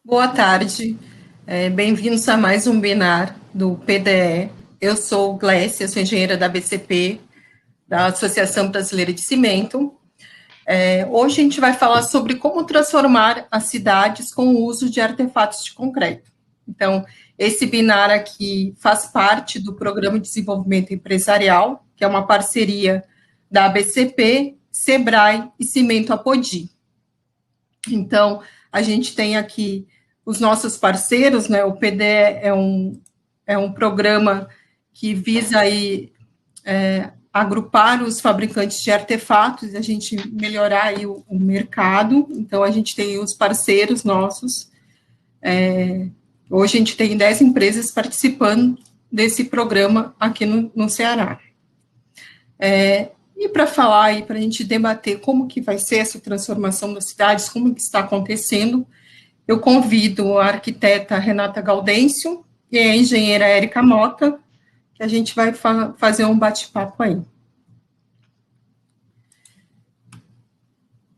Boa tarde, bem-vindos a mais um webinar do PDE. Eu sou Glécia, sou engenheira da BCP, da Associação Brasileira de Cimento. Hoje a gente vai falar sobre como transformar as cidades com o uso de artefatos de concreto. Então, esse webinar aqui faz parte do Programa de Desenvolvimento Empresarial, que é uma parceria da BCP, Sebrae e Cimento Apodi. Então, a gente tem aqui os nossos parceiros, né? O PDE é um programa que visa aí, agrupar os fabricantes de artefatos e a gente melhorar aí o mercado. Então, a gente tem os parceiros nossos. Hoje a gente tem 10 empresas participando desse programa aqui no Ceará. E para falar aí, para a gente debater como que vai ser essa transformação das cidades, como que está acontecendo, eu convido a arquiteta Renata Gaudêncio e a engenheira Érica Mota, que a gente vai fazer um bate-papo aí.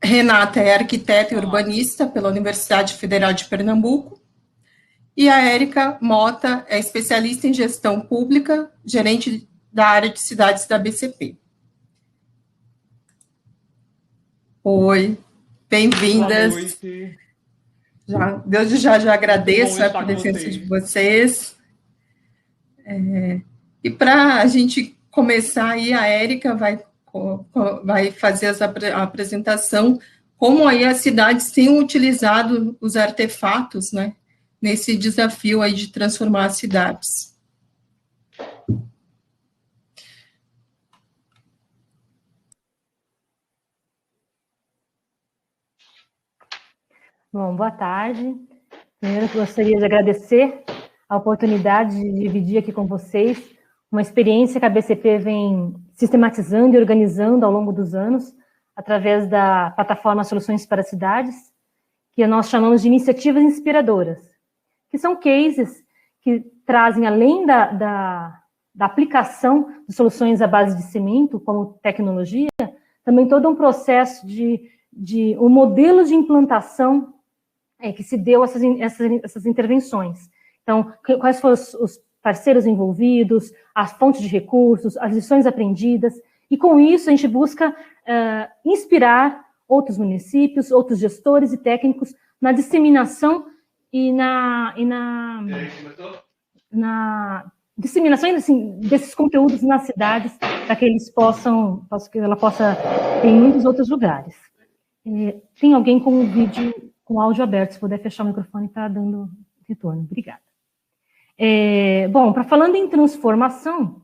Renata é arquiteta e urbanista pela Universidade Federal de Pernambuco, e a Érica Mota é especialista em gestão pública, gerente da área de cidades da BCP. Oi, bem-vindas. Boa noite. Desde já agradeço a presença de vocês. E para a gente começar aí, a Érica vai fazer a apresentação, como aí as cidades têm utilizado os artefatos, né, nesse desafio aí de transformar as cidades. Bom, boa tarde. Primeiro, gostaria de agradecer a oportunidade de dividir aqui com vocês uma experiência que a BCP vem sistematizando e organizando ao longo dos anos, através da plataforma Soluções para Cidades, que nós chamamos de iniciativas inspiradoras, que são cases que trazem, além da aplicação de soluções à base de cimento, como tecnologia, também todo um processo de um modelo de implantação que se deu essas intervenções. Então, quais foram os parceiros envolvidos, as fontes de recursos, as lições aprendidas, e com isso a gente busca inspirar outros municípios, outros gestores e técnicos na disseminação e na disseminação assim, desses conteúdos nas cidades, para que eles que ela possa ter em muitos outros lugares. Tem alguém com o vídeo, com o áudio aberto, se puder fechar o microfone, está dando retorno. Obrigada. Bom, falando em transformação,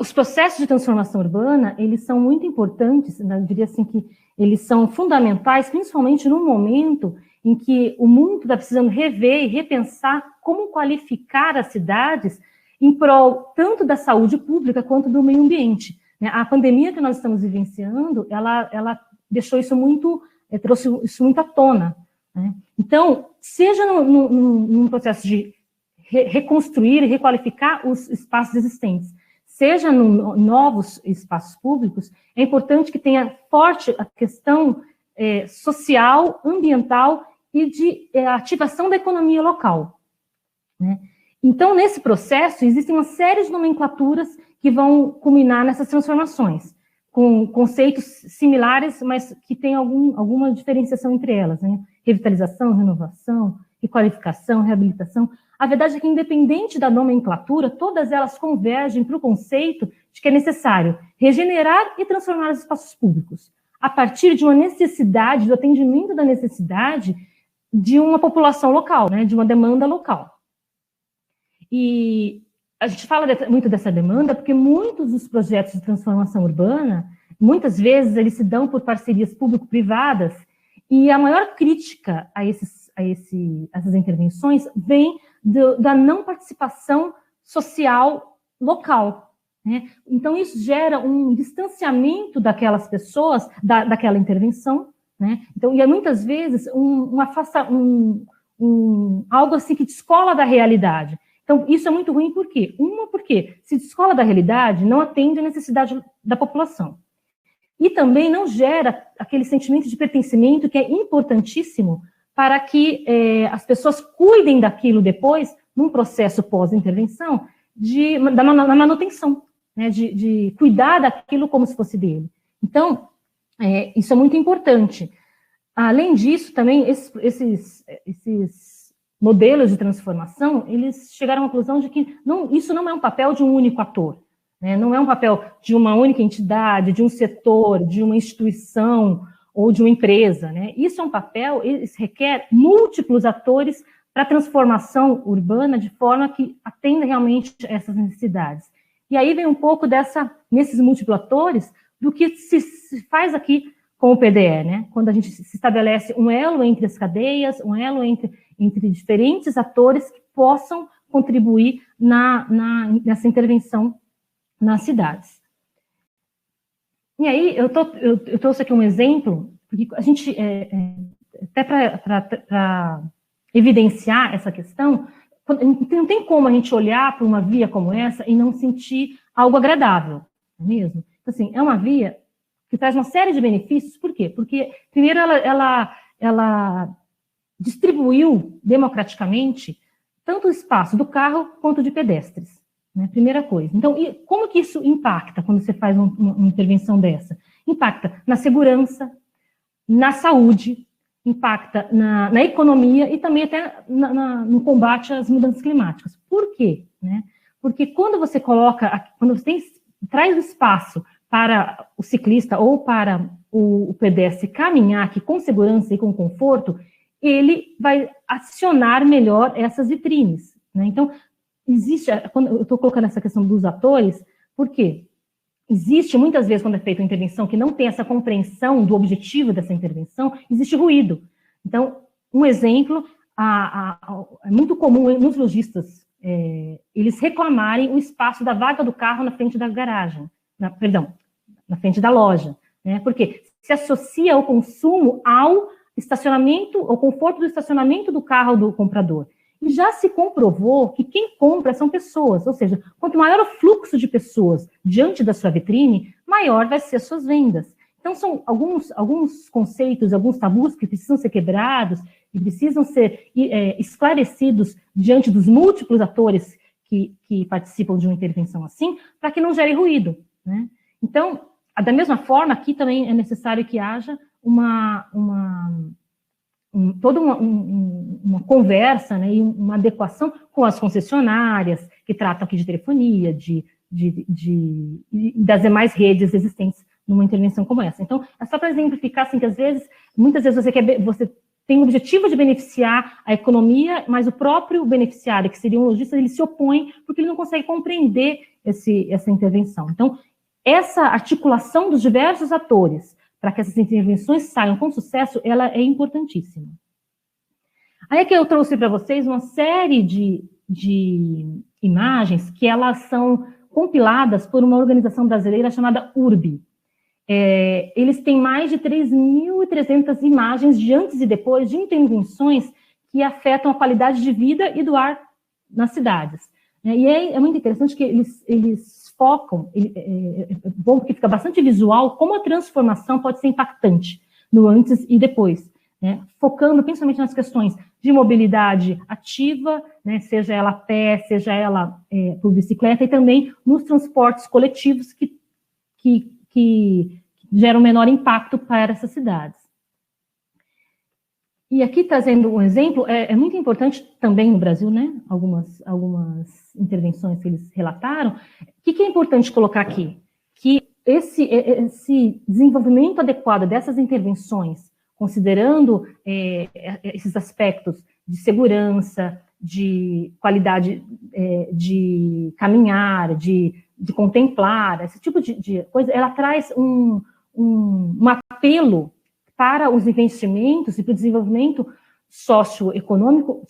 os processos de transformação urbana, eles são muito importantes, eu diria assim que eles são fundamentais, principalmente no momento em que o mundo está precisando rever e repensar como qualificar as cidades em prol tanto da saúde pública quanto do meio ambiente. A pandemia que nós estamos vivenciando, ela deixou isso trouxe isso muito à tona, né? Então, seja num processo de reconstruir e requalificar os espaços existentes, seja em novos espaços públicos, é importante que tenha forte a questão social, ambiental e de ativação da economia local, né? Então, nesse processo, existem uma série de nomenclaturas que vão culminar nessas transformações, com conceitos similares, mas que tem alguma diferenciação entre elas, né? Revitalização, renovação, requalificação, reabilitação. A verdade é que, independente da nomenclatura, todas elas convergem para o conceito de que é necessário regenerar e transformar os espaços públicos, a partir de uma necessidade, do atendimento da necessidade de uma população local, né? De uma demanda local. E a gente fala muito dessa demanda porque muitos dos projetos de transformação urbana, muitas vezes, eles se dão por parcerias público-privadas, e a maior crítica a essas intervenções vem da não participação social local, né? Então, isso gera um distanciamento daquelas pessoas, daquela intervenção, né? Então, e muitas vezes, algo assim que descola da realidade. Então, isso é muito ruim, por quê? Porque se descola da realidade, não atende à necessidade da população. E também não gera aquele sentimento de pertencimento que é importantíssimo para que as pessoas cuidem daquilo depois, num processo pós-intervenção, da manutenção, né, de cuidar daquilo como se fosse dele. Então, isso é muito importante. Além disso, também, esses modelos de transformação, eles chegaram à conclusão de que isso não é um papel de um único ator, né? Não é um papel de uma única entidade, de um setor, de uma instituição ou de uma empresa, né? Isso é um papel, isso requer múltiplos atores para a transformação urbana de forma que atenda realmente essas necessidades. E aí vem um pouco nesses múltiplos atores, do que se faz aqui com o PDE, né? Quando a gente se estabelece um elo entre as cadeias, um elo entre diferentes atores que possam contribuir nessa intervenção nas cidades. E aí, eu trouxe aqui um exemplo, porque a gente, até para evidenciar essa questão, não tem como a gente olhar para uma via como essa e não sentir algo agradável, não é mesmo? Então, assim, é uma via que traz uma série de benefícios. Por quê? Porque, primeiro, ela distribuiu democraticamente tanto o espaço do carro quanto de pedestres, né? Primeira coisa. Então, como que isso impacta quando você faz uma intervenção dessa? Impacta na segurança, na saúde, impacta na economia e também até no combate às mudanças climáticas. Por quê? Né? Porque quando você traz o espaço para o ciclista ou para o pedestre caminhar aqui com segurança e com conforto, ele vai acionar melhor essas vitrines, né? Então, quando eu estou colocando essa questão dos atores, por quê? Existe, muitas vezes, quando é feita uma intervenção que não tem essa compreensão do objetivo dessa intervenção, existe ruído. Então, um exemplo, é muito comum nos lojistas, eles reclamarem o espaço da vaga do carro na frente da garagem, na frente da loja, né? Porque se associa o consumo ao estacionamento, ao conforto do estacionamento do carro do comprador. E já se comprovou que quem compra são pessoas, ou seja, quanto maior o fluxo de pessoas diante da sua vitrine, maior vai ser as suas vendas. Então, são alguns conceitos, alguns tabus que precisam ser quebrados e precisam ser esclarecidos diante dos múltiplos atores que participam de uma intervenção assim, para que não gere ruído, né? Então, da mesma forma, aqui também é necessário que haja toda uma conversa, né, e uma adequação com as concessionárias, que tratam aqui de telefonia, das demais redes existentes numa intervenção como essa. Então, é só para exemplificar, assim, que muitas vezes você tem o objetivo de beneficiar a economia, mas o próprio beneficiário, que seria um lojista, ele se opõe porque ele não consegue compreender essa intervenção. Então, essa articulação dos diversos atores para que essas intervenções saiam com sucesso, ela é importantíssima. Aí é que eu trouxe para vocês uma série de imagens que elas são compiladas por uma organização brasileira chamada URB. Eles têm mais de 3.300 imagens de antes e depois de intervenções que afetam a qualidade de vida e do ar nas cidades. E é muito interessante que eles focam, bom, porque fica bastante visual, como a transformação pode ser impactante no antes e depois, né? Focando principalmente nas questões de mobilidade ativa, né? Seja ela a pé, seja ela por bicicleta, e também nos transportes coletivos que geram menor impacto para essas cidades. E aqui, trazendo um exemplo, é muito importante também no Brasil, né? Algumas intervenções que eles relataram. O que é importante colocar aqui? Que esse desenvolvimento adequado dessas intervenções, considerando esses aspectos de segurança, de qualidade de caminhar, de contemplar, esse tipo de coisa, ela traz um apelo para os investimentos e para o desenvolvimento socioeconômico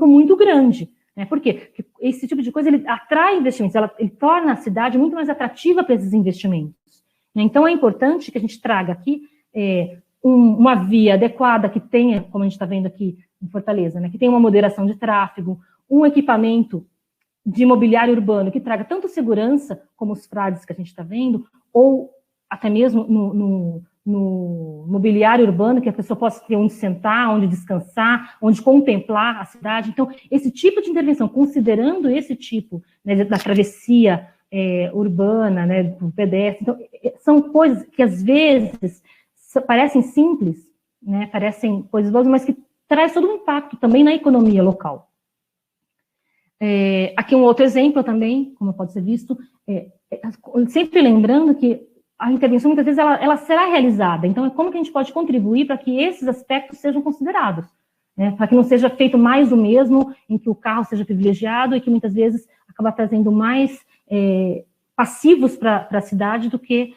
muito grande, né? Por quê? Porque esse tipo de coisa, ele atrai investimentos, ele torna a cidade muito mais atrativa para esses investimentos, né? Então, é importante que a gente traga aqui uma via adequada que tenha, como a gente está vendo aqui em Fortaleza, né? Que tenha uma moderação de tráfego, um equipamento de mobiliário urbano que traga tanto segurança, como os frades que a gente está vendo, ou até mesmo no mobiliário urbano, que a pessoa possa ter onde sentar, onde descansar, onde contemplar a cidade. Então, esse tipo de intervenção, considerando esse tipo, né, da travessia urbana, né, do pedestre, então, são coisas que às vezes parecem simples, né, parecem coisas boas, mas que traz todo um impacto também na economia local. Aqui um outro exemplo também, como pode ser visto, sempre lembrando que a intervenção, muitas vezes, ela será realizada. Então, é como que a gente pode contribuir para que esses aspectos sejam considerados, né? Para que não seja feito mais do mesmo, em que o carro seja privilegiado e que, muitas vezes, acaba trazendo mais passivos para a cidade do que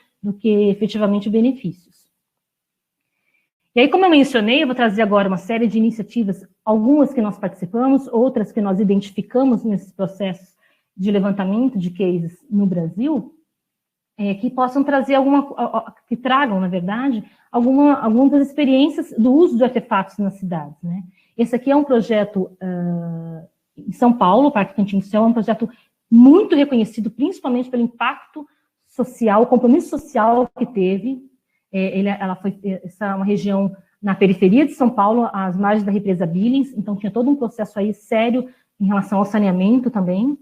efetivamente benefícios. E aí, como eu mencionei, eu vou trazer agora uma série de iniciativas, algumas que nós participamos, outras que nós identificamos nesses processos de levantamento de cases no Brasil, que possam trazer que tragam, na verdade, algumas das experiências do uso de artefatos nas cidades, né? Esse aqui é um projeto em São Paulo, o Parque Cantinho do Céu, é um projeto muito reconhecido, principalmente pelo impacto social, o compromisso social que teve. Essa é uma região na periferia de São Paulo, às margens da represa Billings, então tinha todo um processo aí sério em relação ao saneamento também.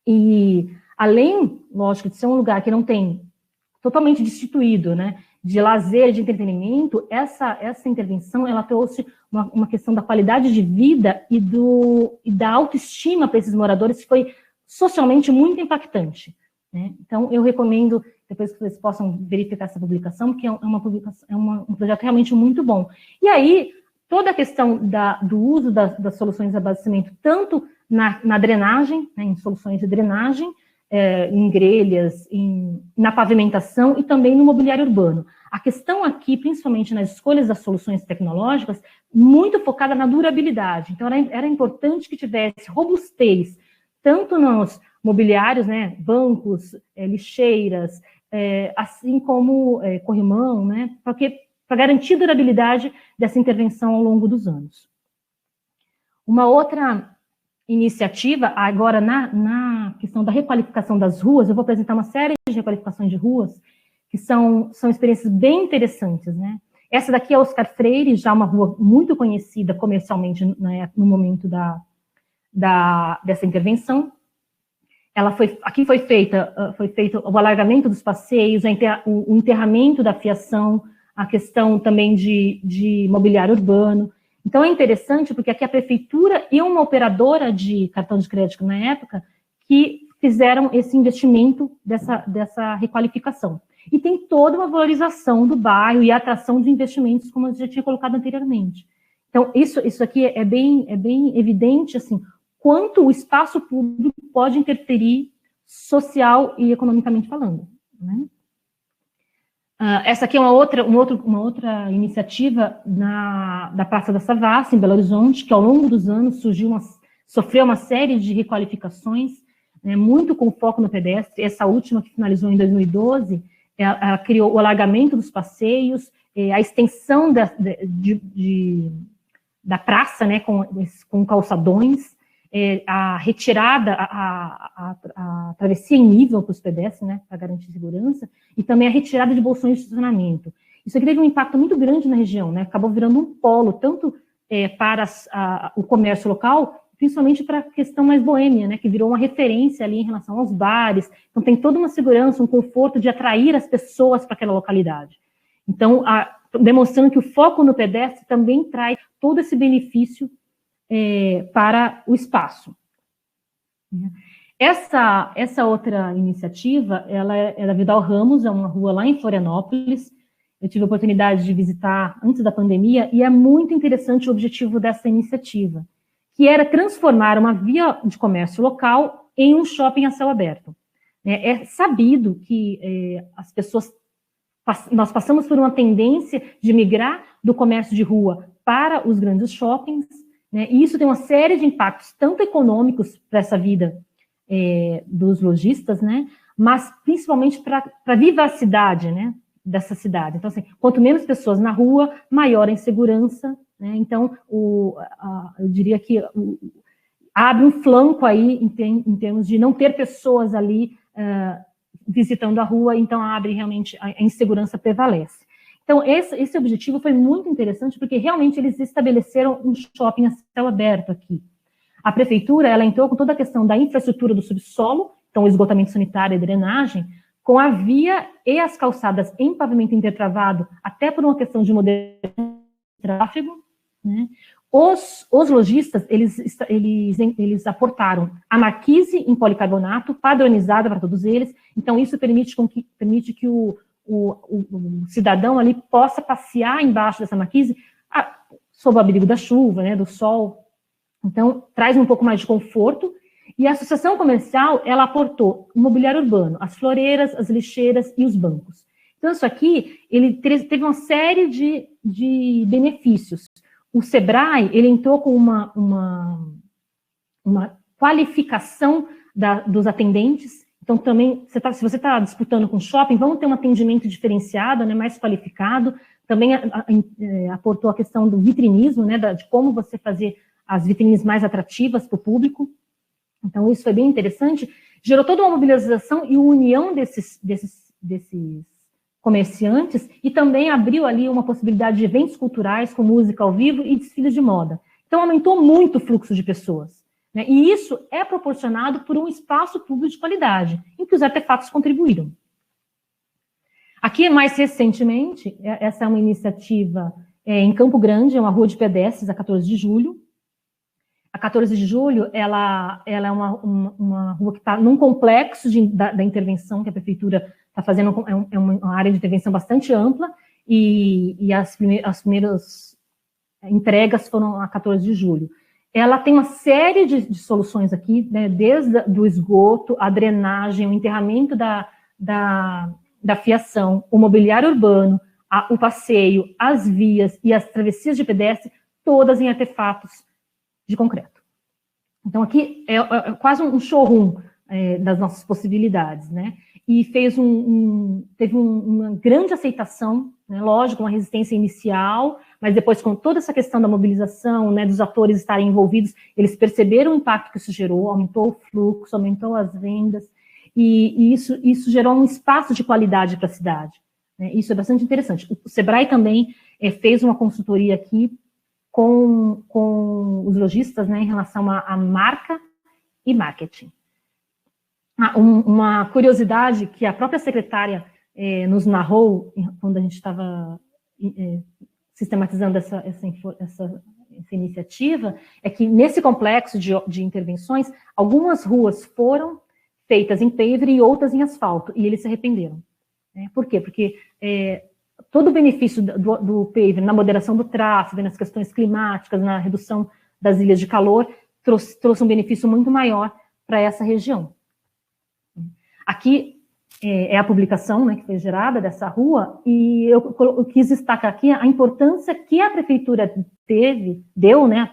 E além, lógico, de ser um lugar que não tem totalmente destituído, né, de lazer, de entretenimento, essa intervenção, ela trouxe uma questão da qualidade de vida e da autoestima para esses moradores, que foi socialmente muito impactante, né? Então, eu recomendo, depois que vocês possam verificar essa publicação, porque é um projeto realmente muito bom. E aí, toda a questão do uso das soluções de abastecimento, tanto na drenagem, né, em soluções de drenagem, em grelhas, na pavimentação e também no mobiliário urbano. A questão aqui, principalmente nas escolhas das soluções tecnológicas, muito focada na durabilidade. Então, era importante que tivesse robustez, tanto nos mobiliários, né, bancos, lixeiras, assim como corrimão, né, para garantir a durabilidade dessa intervenção ao longo dos anos. Uma outra iniciativa, agora na questão da requalificação das ruas, eu vou apresentar uma série de requalificações de ruas, que são experiências bem interessantes, né? Essa daqui é Oscar Freire, já uma rua muito conhecida comercialmente, né, no momento dessa intervenção. Aqui foi feito o alargamento dos passeios, o enterramento da fiação, a questão também de mobiliário urbano. Então, é interessante porque aqui a prefeitura e uma operadora de cartão de crédito na época que fizeram esse investimento dessa requalificação. E tem toda uma valorização do bairro e a atração de investimentos, como eu já tinha colocado anteriormente. Então, isso aqui é bem evidente, assim, quanto o espaço público pode interferir social e economicamente falando, né? Essa aqui é uma outra iniciativa da Praça da Savassi, em Belo Horizonte, que ao longo dos anos sofreu uma série de requalificações, né, muito com foco no pedestre. Essa última, que finalizou em 2012, ela criou o alargamento dos passeios, a extensão da praça, né, com calçadões, a retirada, a travessia em nível para os pedestres, né, para garantir segurança, e também a retirada de bolsões de estacionamento. Isso aqui teve um impacto muito grande na região, né, acabou virando um polo, tanto para o comércio local, principalmente para a questão mais boêmia, né, que virou uma referência ali em relação aos bares. Então, tem toda uma segurança, um conforto de atrair as pessoas para aquela localidade. Então, demonstrando que o foco no pedestre também traz todo esse benefício para o espaço. Essa outra iniciativa, ela é da Vidal Ramos, é uma rua lá em Florianópolis. Eu tive a oportunidade de visitar antes da pandemia, e é muito interessante o objetivo dessa iniciativa, que era transformar uma via de comércio local em um shopping a céu aberto. É sabido que nós passamos por uma tendência de migrar do comércio de rua para os grandes shoppings, né, e isso tem uma série de impactos, tanto econômicos para essa vida dos lojistas, né, mas principalmente para a vivacidade, né, dessa cidade. Então, assim, quanto menos pessoas na rua, maior a insegurança, né? Então, eu diria que abre um flanco aí em termos de não ter pessoas ali visitando a rua, então realmente a insegurança prevalece. Então, esse objetivo foi muito interessante, porque realmente eles estabeleceram um shopping a céu aberto aqui. A prefeitura, ela entrou com toda a questão da infraestrutura do subsolo, então o esgotamento sanitário e drenagem, com a via e as calçadas em pavimento intertravado, até por uma questão de modernização de tráfego, né? Os lojistas, eles aportaram a marquise em policarbonato, padronizada para todos eles, então isso permite que o cidadão ali possa passear embaixo dessa marquise sob o abrigo da chuva, né, do sol. Então, traz um pouco mais de conforto. E a associação comercial, ela aportou o mobiliário urbano, as floreiras, as lixeiras e os bancos. Então, isso aqui, ele teve uma série de benefícios. O Sebrae, ele entrou com uma qualificação dos atendentes. Então, também, se você está disputando com shopping, vamos ter um atendimento diferenciado, né, mais qualificado. Também aportou a questão do vitrinismo, né, de como você fazer as vitrines mais atrativas para o público. Então, isso foi bem interessante. Gerou toda uma mobilização e união desses comerciantes, e também abriu ali uma possibilidade de eventos culturais com música ao vivo e desfiles de moda. Então, aumentou muito o fluxo de pessoas, né? E isso é proporcionado por um espaço público de qualidade, em que os artefatos contribuíram. Aqui, mais recentemente, essa é uma iniciativa em Campo Grande, é uma rua de pedestres, a 14 de julho. A 14 de julho, ela é uma rua que está num complexo da intervenção que a prefeitura está fazendo, é uma área de intervenção bastante ampla, e as primeiras entregas foram a 14 de julho. Ela tem uma série de soluções aqui, né, desde o esgoto, a drenagem, o enterramento da fiação, o mobiliário urbano, o passeio, as vias e as travessias de pedestre, todas em artefatos de concreto. Então, aqui é quase um showroom das nossas possibilidades, né? E teve uma grande aceitação, né? Lógico, uma resistência inicial, mas depois, com toda essa questão da mobilização, né, dos atores estarem envolvidos, eles perceberam o impacto que isso gerou, aumentou o fluxo, aumentou as vendas, e isso gerou um espaço de qualidade para a cidade, né? Isso é bastante interessante. O Sebrae também fez uma consultoria aqui com os lojistas, né, em relação a marca e marketing. Uma curiosidade que a própria secretária nos narrou quando a gente estava sistematizando essa iniciativa, é que nesse complexo de intervenções, algumas ruas foram feitas em paver e outras em asfalto, e eles se arrependeram. Né? Por quê? Porque todo o benefício do paver na moderação do tráfego, nas questões climáticas, na redução das ilhas de calor, trouxe um benefício muito maior para essa região. Aqui é a publicação, né, que foi gerada dessa rua, e eu quis destacar aqui a importância que a prefeitura deu, né,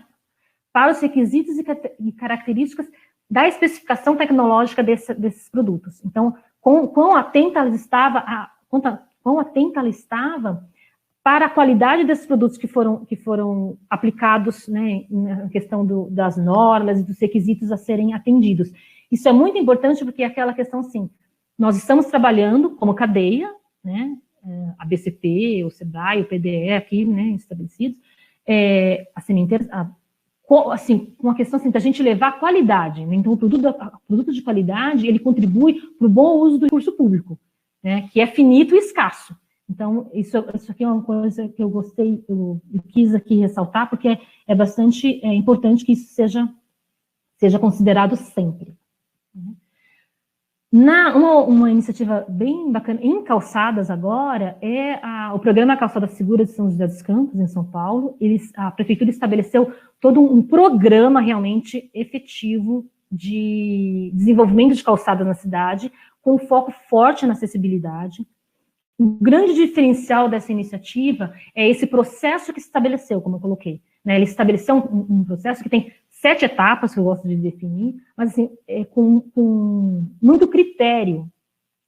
para os requisitos e características da especificação tecnológica desses produtos. Então, quão atenta ela estava para a qualidade desses produtos que foram aplicados, né, na questão das normas e dos requisitos a serem atendidos. Isso é muito importante porque é aquela questão, assim, nós estamos trabalhando como cadeia, né, a BCP, o Sebrae, o PDE aqui, né, estabelecidos, assim, com a questão assim, da gente levar qualidade, né? Então o produto de qualidade, ele contribui para o bom uso do recurso público, né, que é finito e escasso. Então, isso aqui é uma coisa que eu gostei, eu quis aqui ressaltar, porque é bastante importante que isso seja considerado sempre. Uma iniciativa bem bacana, em Calçadas agora, o programa Calçada Segura de São José dos Campos, em São Paulo. A prefeitura estabeleceu todo um programa realmente efetivo de desenvolvimento de calçadas na cidade, com foco forte na acessibilidade. O grande diferencial dessa iniciativa é esse processo que se estabeleceu, como eu coloquei, né? Ele estabeleceu um processo que tem 7 etapas, que eu gosto de definir, mas assim, com muito critério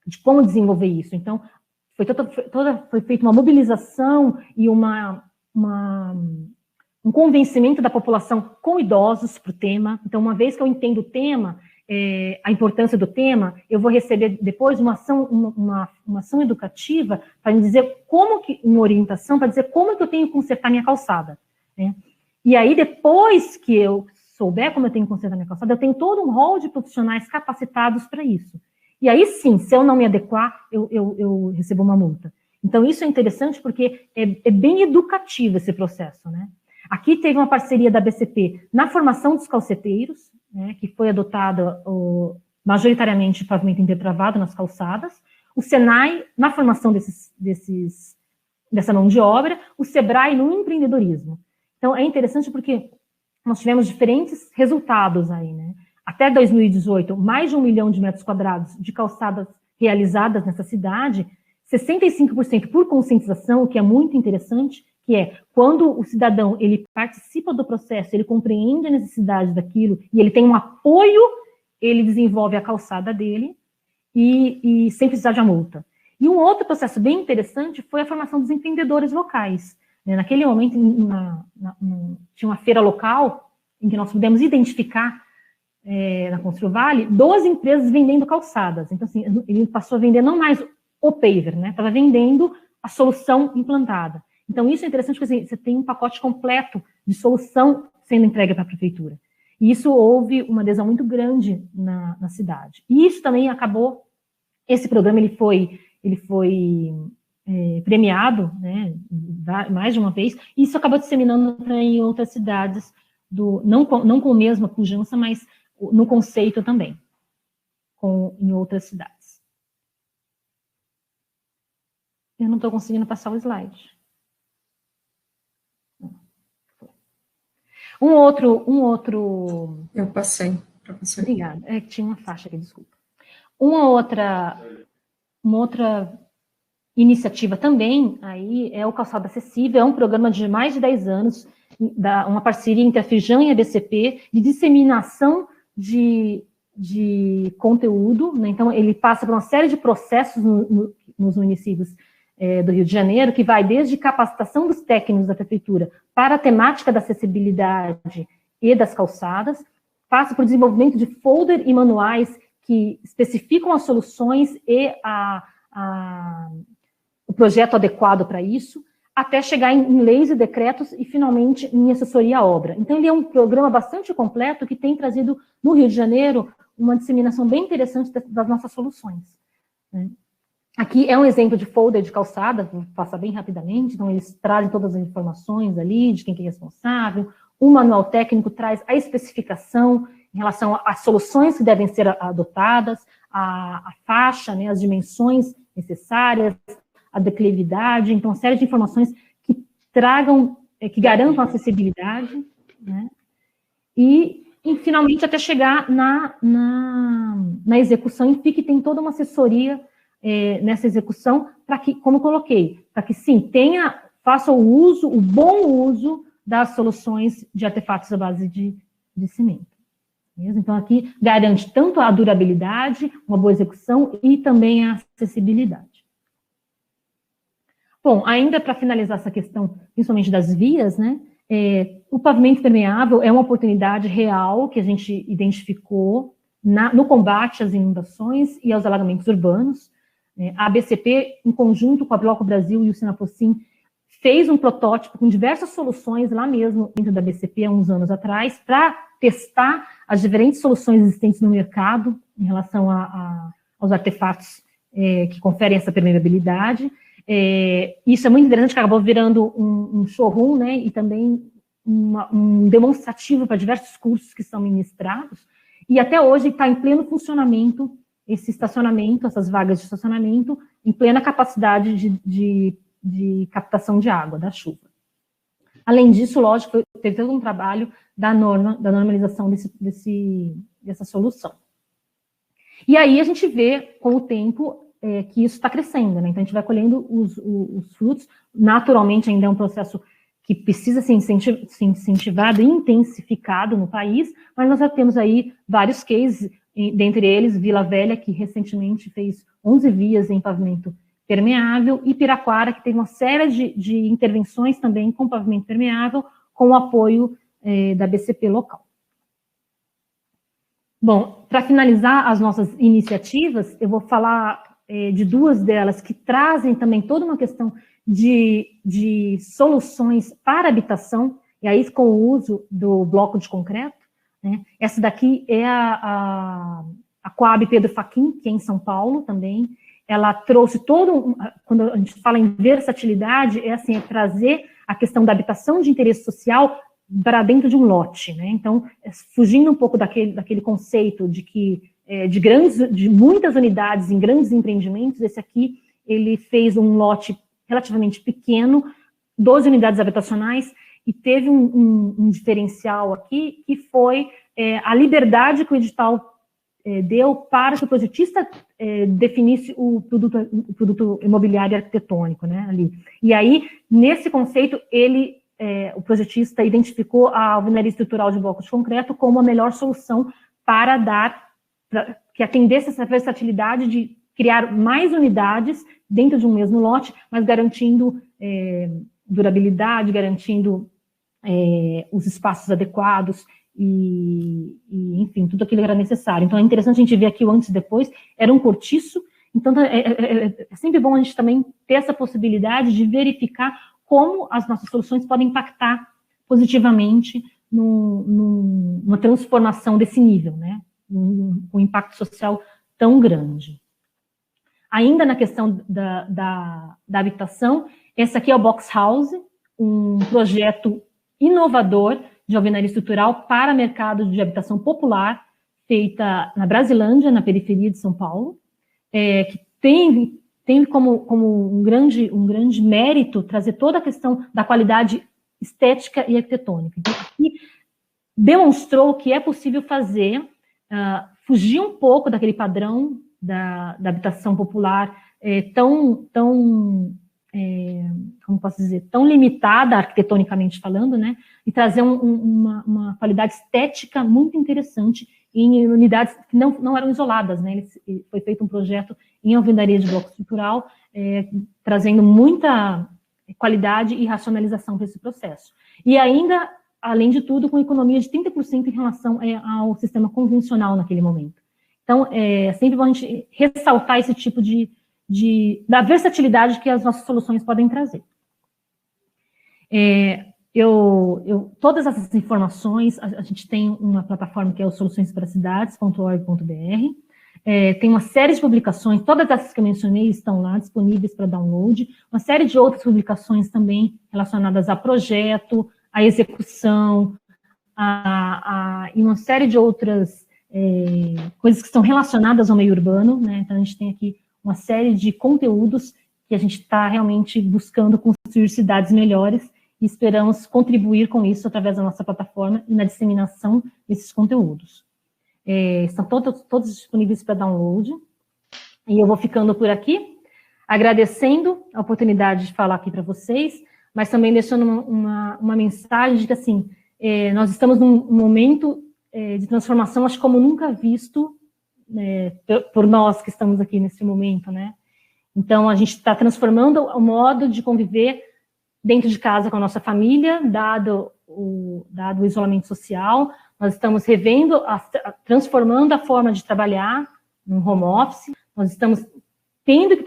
de como desenvolver isso. Então, foi feita uma mobilização e um convencimento da população com idosos para o tema. Então, uma vez que eu entendo o tema, a importância do tema, eu vou receber depois uma ação educativa para me dizer uma orientação, para dizer como que eu tenho que consertar minha calçada, né? E aí, depois que eu souber como eu tenho que consertar minha calçada, eu tenho todo um rol de profissionais capacitados para isso. E aí, sim, se eu não me adequar, eu recebo uma multa. Então, isso é interessante porque é bem educativo esse processo, né? Aqui teve uma parceria da BCP na formação dos calceteiros, né, que foi adotada majoritariamente pavimento intertravado nas calçadas, o Senai na formação dessa mão de obra, o Sebrae no empreendedorismo. Então, é interessante porque nós tivemos diferentes resultados aí, né? Até 2018, mais de 1 milhão de metros quadrados de calçadas realizadas nessa cidade, 65% por conscientização, o que é muito interessante, que é quando o cidadão ele participa do processo, ele compreende a necessidade daquilo e ele tem um apoio, ele desenvolve a calçada dele e sem precisar de uma multa. E um outro processo bem interessante foi a formação dos empreendedores locais. Naquele momento, tinha uma feira local em que nós pudemos identificar, na Constru Vale, 12 empresas vendendo calçadas. Então, assim, ele passou a vender não mais o paver, né? Estava vendendo a solução implantada. Então, isso é interessante, porque assim, você tem um pacote completo de solução sendo entregue para a prefeitura. E isso houve uma adesão muito grande na cidade. E isso também acabou, esse programa ele foi premiado, né, mais de uma vez, e isso acabou disseminando em outras cidades, não com a mesma pujança, mas no conceito também, em outras cidades. Eu não estou conseguindo passar o slide. Um outro... Eu passei, professor. Obrigada. É que tinha uma faixa aqui, desculpa. Uma outra iniciativa também, aí, é o Calçada Acessível, é um programa de mais de 10 anos, uma parceria entre a Firjan e a BCP, de disseminação de conteúdo, né? Então, ele passa por uma série de processos nos municípios do Rio de Janeiro, que vai desde capacitação dos técnicos da prefeitura para a temática da acessibilidade e das calçadas, passa por desenvolvimento de folder e manuais que especificam as soluções e o projeto adequado para isso, até chegar em leis e decretos e, finalmente, em assessoria à obra. Então, ele é um programa bastante completo que tem trazido, no Rio de Janeiro, uma disseminação bem interessante das nossas soluções, né? Aqui é um exemplo de folder de calçada, vou passar bem rapidamente, então eles trazem todas as informações ali, de quem que é responsável, o manual técnico traz a especificação em relação às soluções que devem ser adotadas, a faixa, né, as dimensões necessárias, a declividade, então, uma série de informações que que garantam a acessibilidade, né, e finalmente, até chegar na execução, em que tem toda uma assessoria nessa execução, para que, como eu coloquei, para que, sim, faça o bom uso das soluções de artefatos à base de cimento. Então, aqui garante tanto a durabilidade, uma boa execução e também a acessibilidade. Bom, ainda para finalizar essa questão, principalmente das vias, né, o pavimento permeável é uma oportunidade real que a gente identificou no combate às inundações e aos alagamentos urbanos. A BCP, em conjunto com a Bloco Brasil e o Sinapocim, fez um protótipo com diversas soluções lá mesmo dentro da BCP, há uns anos atrás, para testar as diferentes soluções existentes no mercado em relação aos artefatos que conferem essa permeabilidade. Isso é muito interessante, que acabou virando um showroom, né, e também um demonstrativo para diversos cursos que são ministrados, e até hoje está em pleno funcionamento esse estacionamento, essas vagas de estacionamento, em plena capacidade de captação de água, da chuva. Além disso, lógico, teve todo um trabalho da normalização dessa solução. E aí a gente vê, com o tempo, que isso está crescendo, né? Então a gente vai colhendo os frutos. Naturalmente, ainda é um processo que precisa ser incentivado e intensificado no país, mas nós já temos aí vários cases, dentre eles, Vila Velha, que recentemente fez 11 vias em pavimento permeável, e Piraquara, que teve uma série de intervenções também com pavimento permeável, com o apoio da BCP local. Bom, para finalizar as nossas iniciativas, eu vou falar de duas delas que trazem também toda uma questão de soluções para habitação, e aí com o uso do bloco de concreto, né? Essa daqui é a Coab Pedro Fachin, que é em São Paulo também. Ela trouxe quando a gente fala em versatilidade, é assim, é trazer a questão da habitação de interesse social para dentro de um lote, né? Então, fugindo um pouco daquele conceito de que de muitas unidades em grandes empreendimentos, esse aqui ele fez um lote relativamente pequeno, 12 unidades habitacionais, e teve um diferencial aqui, que foi a liberdade que o edital deu para que o projetista definisse o produto imobiliário arquitetônico, né, ali. E aí, nesse conceito, o projetista identificou a alvenaria estrutural de bloco de concreto como a melhor solução para que atendesse essa versatilidade de criar mais unidades dentro de um mesmo lote, mas garantindo durabilidade, garantindo os espaços adequados e, enfim, tudo aquilo que era necessário. Então, é interessante a gente ver aqui o antes e depois, era um cortiço, então é sempre bom a gente também ter essa possibilidade de verificar como as nossas soluções podem impactar positivamente numa transformação desse nível, né? Um impacto social tão grande. Ainda na questão da habitação, esse aqui é o Box House, um projeto inovador de alvenaria estrutural para mercado de habitação popular, feita na Brasilândia, na periferia de São Paulo, que tem como um grande mérito trazer toda a questão da qualidade estética e arquitetônica. Então, aqui demonstrou que é possível fazer, fugir um pouco daquele padrão da habitação popular como posso dizer, tão limitada arquitetonicamente falando, né, e trazer uma qualidade estética muito interessante em unidades que não eram isoladas, né, foi feito um projeto em alvenaria de bloco estrutural, trazendo muita qualidade e racionalização para esse processo. E ainda, além de tudo, com economia de 30% em relação ao sistema convencional naquele momento. Então, é sempre bom a gente ressaltar esse tipo da versatilidade que as nossas soluções podem trazer. Todas essas informações, a gente tem uma plataforma que é o soluçõesparacidades.org.br, tem uma série de publicações, todas essas que eu mencionei estão lá disponíveis para download, uma série de outras publicações também relacionadas a projeto, a execução, e uma série de outras coisas que estão relacionadas ao meio urbano, né? Então a gente tem aqui uma série de conteúdos que a gente está realmente buscando construir cidades melhores e esperamos contribuir com isso através da nossa plataforma e na disseminação desses conteúdos. Estão todos disponíveis para download. E eu vou ficando por aqui, agradecendo a oportunidade de falar aqui para vocês, mas também deixando uma mensagem de que, assim, nós estamos num momento de transformação, acho como nunca visto, por nós que estamos aqui nesse momento, né? Então, a gente está transformando o modo de conviver dentro de casa com a nossa família, dado o isolamento social. Nós estamos transformando a forma de trabalhar no home office. Nós estamos tendo que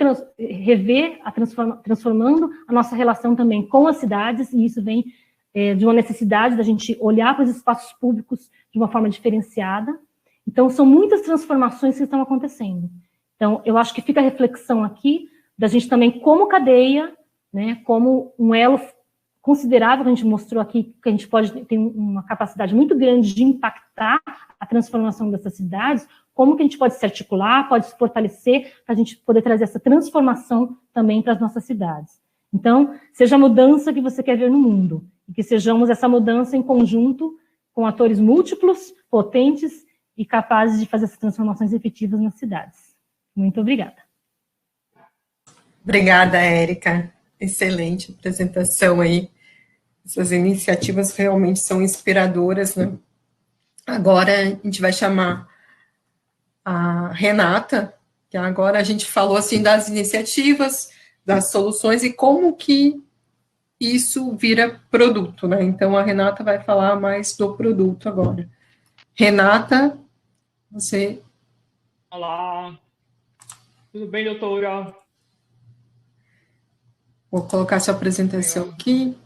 transformando a nossa relação também com as cidades, e isso vem de uma necessidade da gente olhar para os espaços públicos de uma forma diferenciada. Então, são muitas transformações que estão acontecendo. Então, eu acho que fica a reflexão aqui da gente também como cadeia, né, como um elo considerável que a gente mostrou aqui, que a gente pode ter uma capacidade muito grande de impactar a transformação dessas cidades, como que a gente pode se articular, pode se fortalecer, para a gente poder trazer essa transformação também para as nossas cidades. Então, seja a mudança que você quer ver no mundo, e que sejamos essa mudança em conjunto com atores múltiplos, potentes, e capazes de fazer essas transformações efetivas nas cidades. Muito obrigada. Obrigada, Érica. Excelente apresentação aí. Essas iniciativas realmente são inspiradoras, né? Agora a gente vai chamar a Renata, que agora a gente falou assim das iniciativas, das soluções e como que isso vira produto, né? Então a Renata vai falar mais do produto agora. Renata, Você, Olá, tudo bem, doutora? vou colocar sua Bem, apresentação ó. aqui.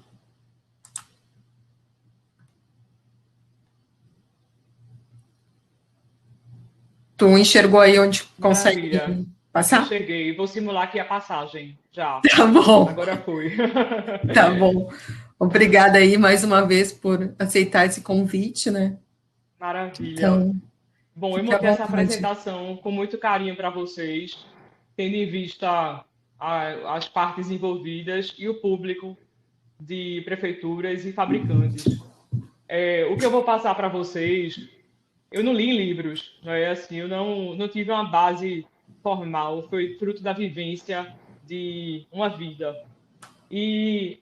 Tu enxergou aí onde Maravilha. consegue passar? Enxerguei. Vou simular aqui a passagem. Já. Tá bom, Agora foi. tá bom. Obrigada aí mais uma vez por aceitar esse convite, né? Maravilha. Então, Bom, eu fique à montei essa vontade. apresentação com muito carinho para vocês, tendo em vista as partes envolvidas e o público de prefeituras e fabricantes. O que eu vou passar para vocês, eu não li em livros, não é assim, eu não tive uma base formal, foi fruto da vivência de uma vida. E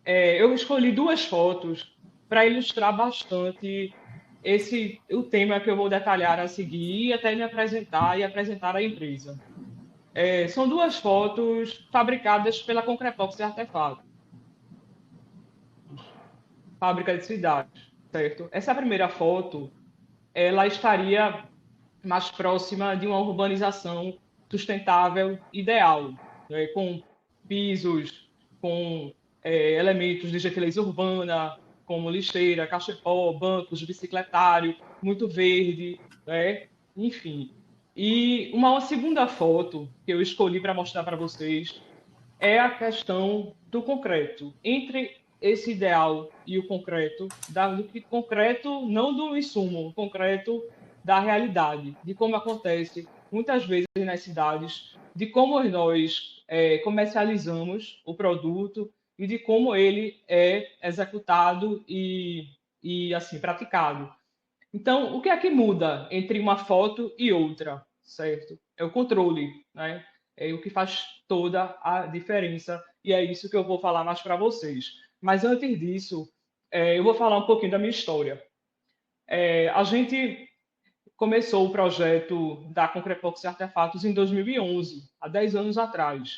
eu escolhi duas fotos para ilustrar bastante o tema que eu vou detalhar a seguir e até me apresentar e apresentar a empresa. São duas fotos fabricadas pela Concrepox Artefatos, fábrica de cidades, certo? Essa primeira foto, ela estaria mais próxima de uma urbanização sustentável ideal, né? Com pisos, com elementos de gentileza urbana, como lixeira, cachepó, bancos, bicicletário, muito verde, né? Enfim. E uma segunda foto que eu escolhi para mostrar para vocês é a questão do concreto. Entre esse ideal e o concreto, do concreto não do insumo, o concreto da realidade, de como acontece muitas vezes nas cidades, de como nós comercializamos o produto e de como ele é executado e assim praticado. Então, o que é que muda entre uma foto e outra, certo? É o controle, né? É o que faz toda a diferença e é isso que eu vou falar mais para vocês. Mas antes disso, eu vou falar um pouquinho da minha história. A gente começou o projeto da Concrepox Artefatos em 2011, há 10 anos atrás,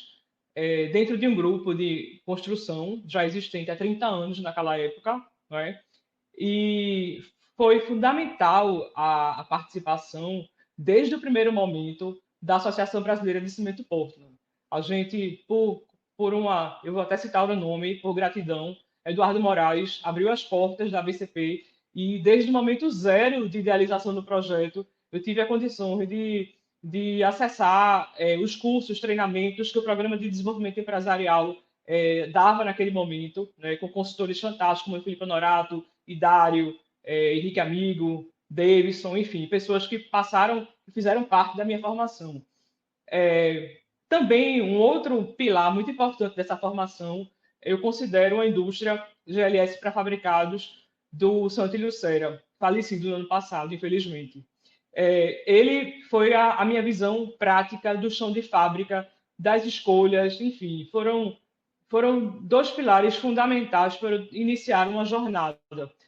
dentro de um grupo de construção já existente há 30 anos naquela época, né? E foi fundamental a participação, desde o primeiro momento, da Associação Brasileira de Cimento Portland. A gente, eu vou até citar o nome, por gratidão, Eduardo Moraes abriu as portas da BCP e, desde o momento zero de idealização do projeto, eu tive a condição de acessar os cursos, treinamentos que o Programa de Desenvolvimento Empresarial dava naquele momento, né, com consultores fantásticos como Felipe Honorato, Idário, Henrique Amigo, Davidson, enfim, pessoas que passaram e fizeram parte da minha formação. Também um outro pilar muito importante dessa formação, eu considero a indústria GLS pré-fabricados do Santa Lucera, falecido no ano passado, infelizmente. Ele foi a minha visão prática do chão de fábrica, das escolhas, enfim, foram dois pilares fundamentais para iniciar uma jornada.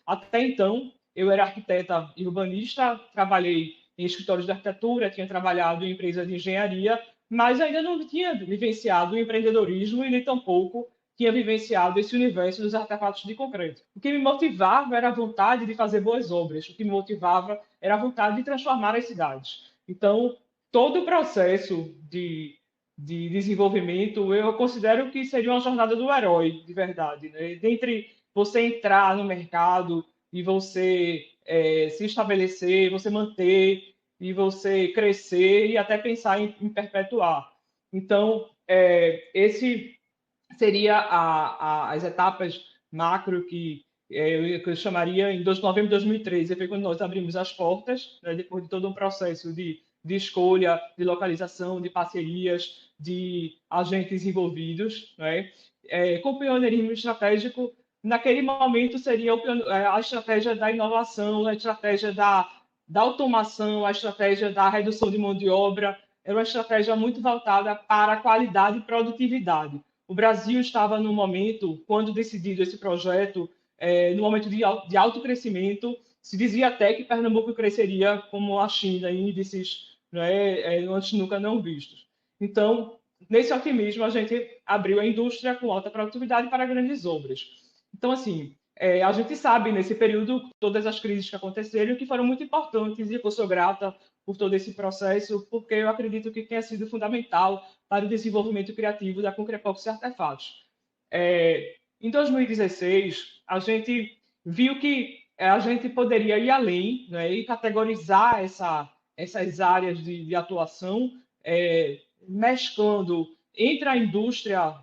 Até então, eu era arquiteta e urbanista, trabalhei em escritórios de arquitetura, tinha trabalhado em empresas de engenharia, mas ainda não tinha vivenciado o empreendedorismo e nem tampouco tinha vivenciado esse universo dos artefatos de concreto. O que me motivava era a vontade de fazer boas obras, o que me motivava era a vontade de transformar as cidades. Então, todo o processo de desenvolvimento, eu considero que seria uma jornada do herói, de verdade. Né? Dentre você entrar no mercado e você se estabelecer, você manter, e você crescer e até pensar em perpetuar. Então, esse seria as etapas macro que eu chamaria em novembro de 2013, foi quando nós abrimos as portas, né, depois de todo um processo de escolha, de localização, de parcerias, de agentes envolvidos, né? Com pioneirismo estratégico, naquele momento seria a estratégia da inovação, a estratégia da automação, a estratégia da redução de mão de obra, era uma estratégia muito voltada para a qualidade e produtividade. O Brasil estava no momento, quando decidido esse projeto, no momento de alto crescimento, se dizia até que Pernambuco cresceria como a China, em índices, né, antes nunca não vistos. Então, nesse otimismo, a gente abriu a indústria com alta produtividade para grandes obras. Então, assim, a gente sabe, nesse período, todas as crises que aconteceram, que foram muito importantes, e eu sou grata por todo esse processo, porque eu acredito que tenha sido fundamental para o desenvolvimento criativo da Concrepox Artefatos. Em 2016, a gente viu que a gente poderia ir além, né, e categorizar essas áreas de atuação, mesclando entre a indústria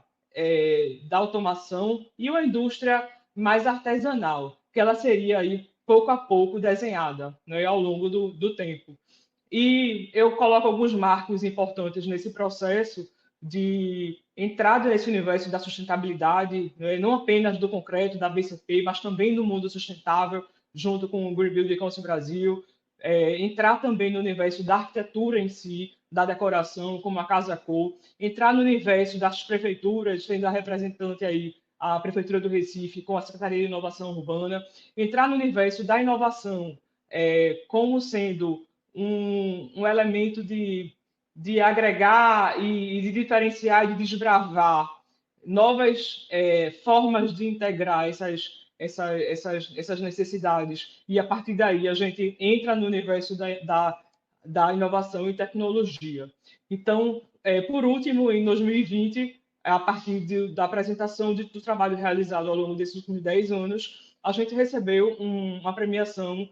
da automação e uma indústria mais artesanal, que ela seria aí pouco a pouco desenhada, né, ao longo do tempo. E eu coloco alguns marcos importantes nesse processo de entrada nesse universo da sustentabilidade, né, não apenas do concreto, da BCP, mas também do mundo sustentável, junto com o Green Building Council Brasil, entrar também no universo da arquitetura em si, da decoração, como a Casa Cor, entrar no universo das prefeituras, tendo a representante aí, a Prefeitura do Recife, com a Secretaria de Inovação Urbana, entrar no universo da inovação como sendo um elemento de agregar e de diferenciar e de desbravar novas formas de integrar essas necessidades. E, a partir daí, a gente entra no universo da inovação e tecnologia. Então, por último, em 2020, a partir da apresentação do trabalho realizado ao longo desses últimos 10 anos, a gente recebeu uma premiação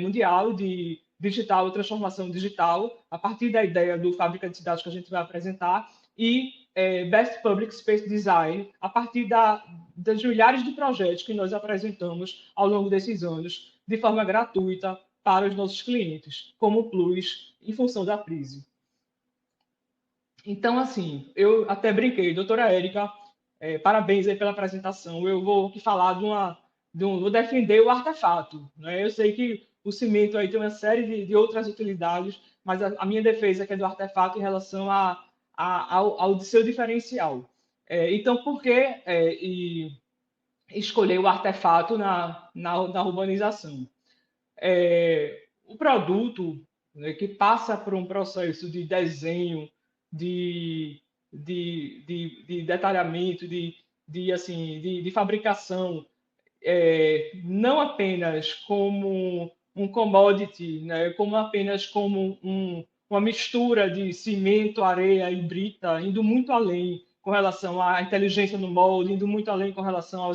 mundial de digital, transformação digital, a partir da ideia do Fábrica de Cidades que a gente vai apresentar, e Best Public Space Design, a partir das milhares de projetos que nós apresentamos ao longo desses anos, de forma gratuita para os nossos clientes, como Plus, em função da Prise. Então, assim, eu até brinquei, doutora Érica, parabéns aí pela apresentação. Eu vou aqui falar vou defender o artefato, né? Eu sei que o cimento aí tem uma série de outras utilidades, mas a minha defesa é que é do artefato em relação ao de seu diferencial. Então, por que escolher o artefato na urbanização? O produto, né, que passa por um processo de desenho, de detalhamento, de fabricação, não apenas como um commodity, né, como apenas como uma mistura de cimento, areia e brita, indo muito além com relação à inteligência no molde, indo muito além com relação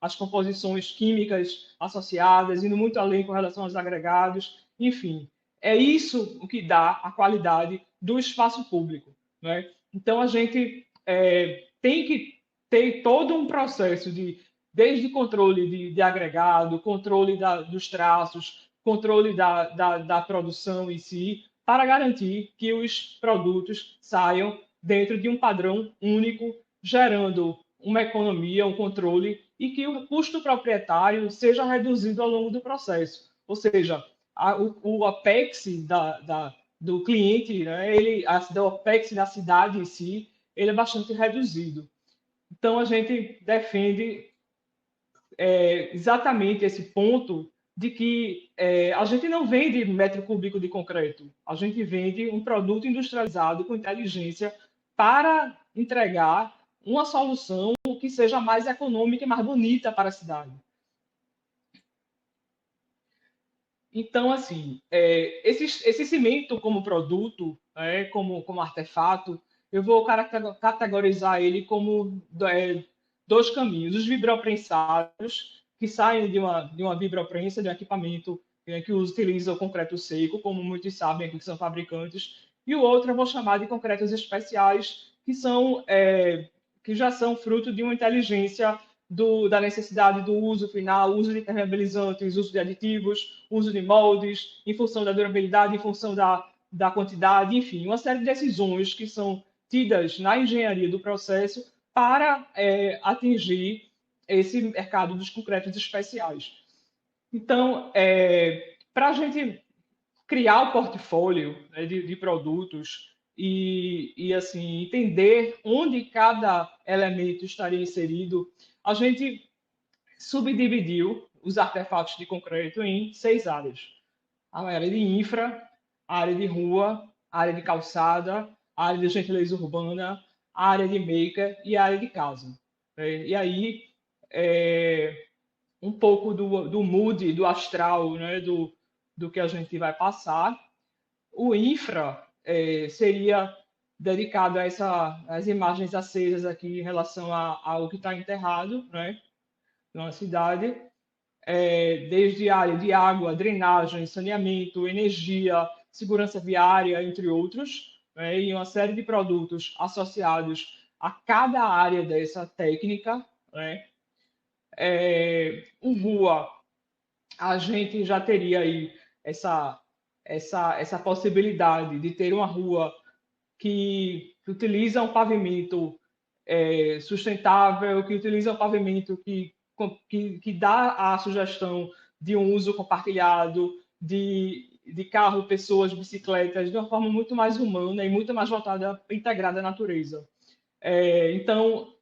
às composições químicas associadas, indo muito além com relação aos agregados, enfim. É isso o que dá a qualidade do espaço público, né? Então, a gente tem que ter todo um processo desde controle de agregado, controle dos traços, controle da produção em si, para garantir que os produtos saiam dentro de um padrão único, gerando uma economia, um controle, e que o custo proprietário seja reduzido ao longo do processo. Ou seja, o OPEX do cliente, né, o OPEX da cidade em si, ele é bastante reduzido. Então, a gente defende exatamente esse ponto de que a gente não vende metro cúbico de concreto, a gente vende um produto industrializado com inteligência para entregar uma solução que seja mais econômica e mais bonita para a cidade. Então, assim, esse cimento como produto, como artefato, eu vou categorizar ele como dois caminhos. Os vibroprensados, que saem de uma vibroprensa, de um equipamento que utiliza o concreto seco, como muitos sabem aqui que são fabricantes, e o outro eu vou chamar de concretos especiais, que já são fruto de uma inteligência da necessidade do uso final, uso de impermeabilizantes, uso de aditivos, uso de moldes, em função da durabilidade, em função da quantidade, enfim, uma série de decisões que são tidas na engenharia do processo para atingir esse mercado dos concretos especiais. Então, para a gente criar o portfólio, né, de produtos e assim, entender onde cada elemento estaria inserido, a gente subdividiu os artefatos de concreto em 6 áreas. A área de infra, a área de rua, a área de calçada, a área de gentileza urbana, a área de maker e a área de casa. E aí, um pouco do mood, do astral, né, do que a gente vai passar. O infra seria dedicado a as imagens acesas aqui em relação ao que está enterrado, né, na cidade, desde a área de água, drenagem, saneamento, energia, segurança viária, entre outros, né, e uma série de produtos associados a cada área dessa técnica, né. O rua, a gente já teria aí essa possibilidade de ter uma rua que utiliza um pavimento sustentável, que utiliza um pavimento que dá a sugestão de um uso compartilhado, de carro, pessoas, bicicletas, de uma forma muito mais humana e muito mais voltada, integrada à natureza. Então,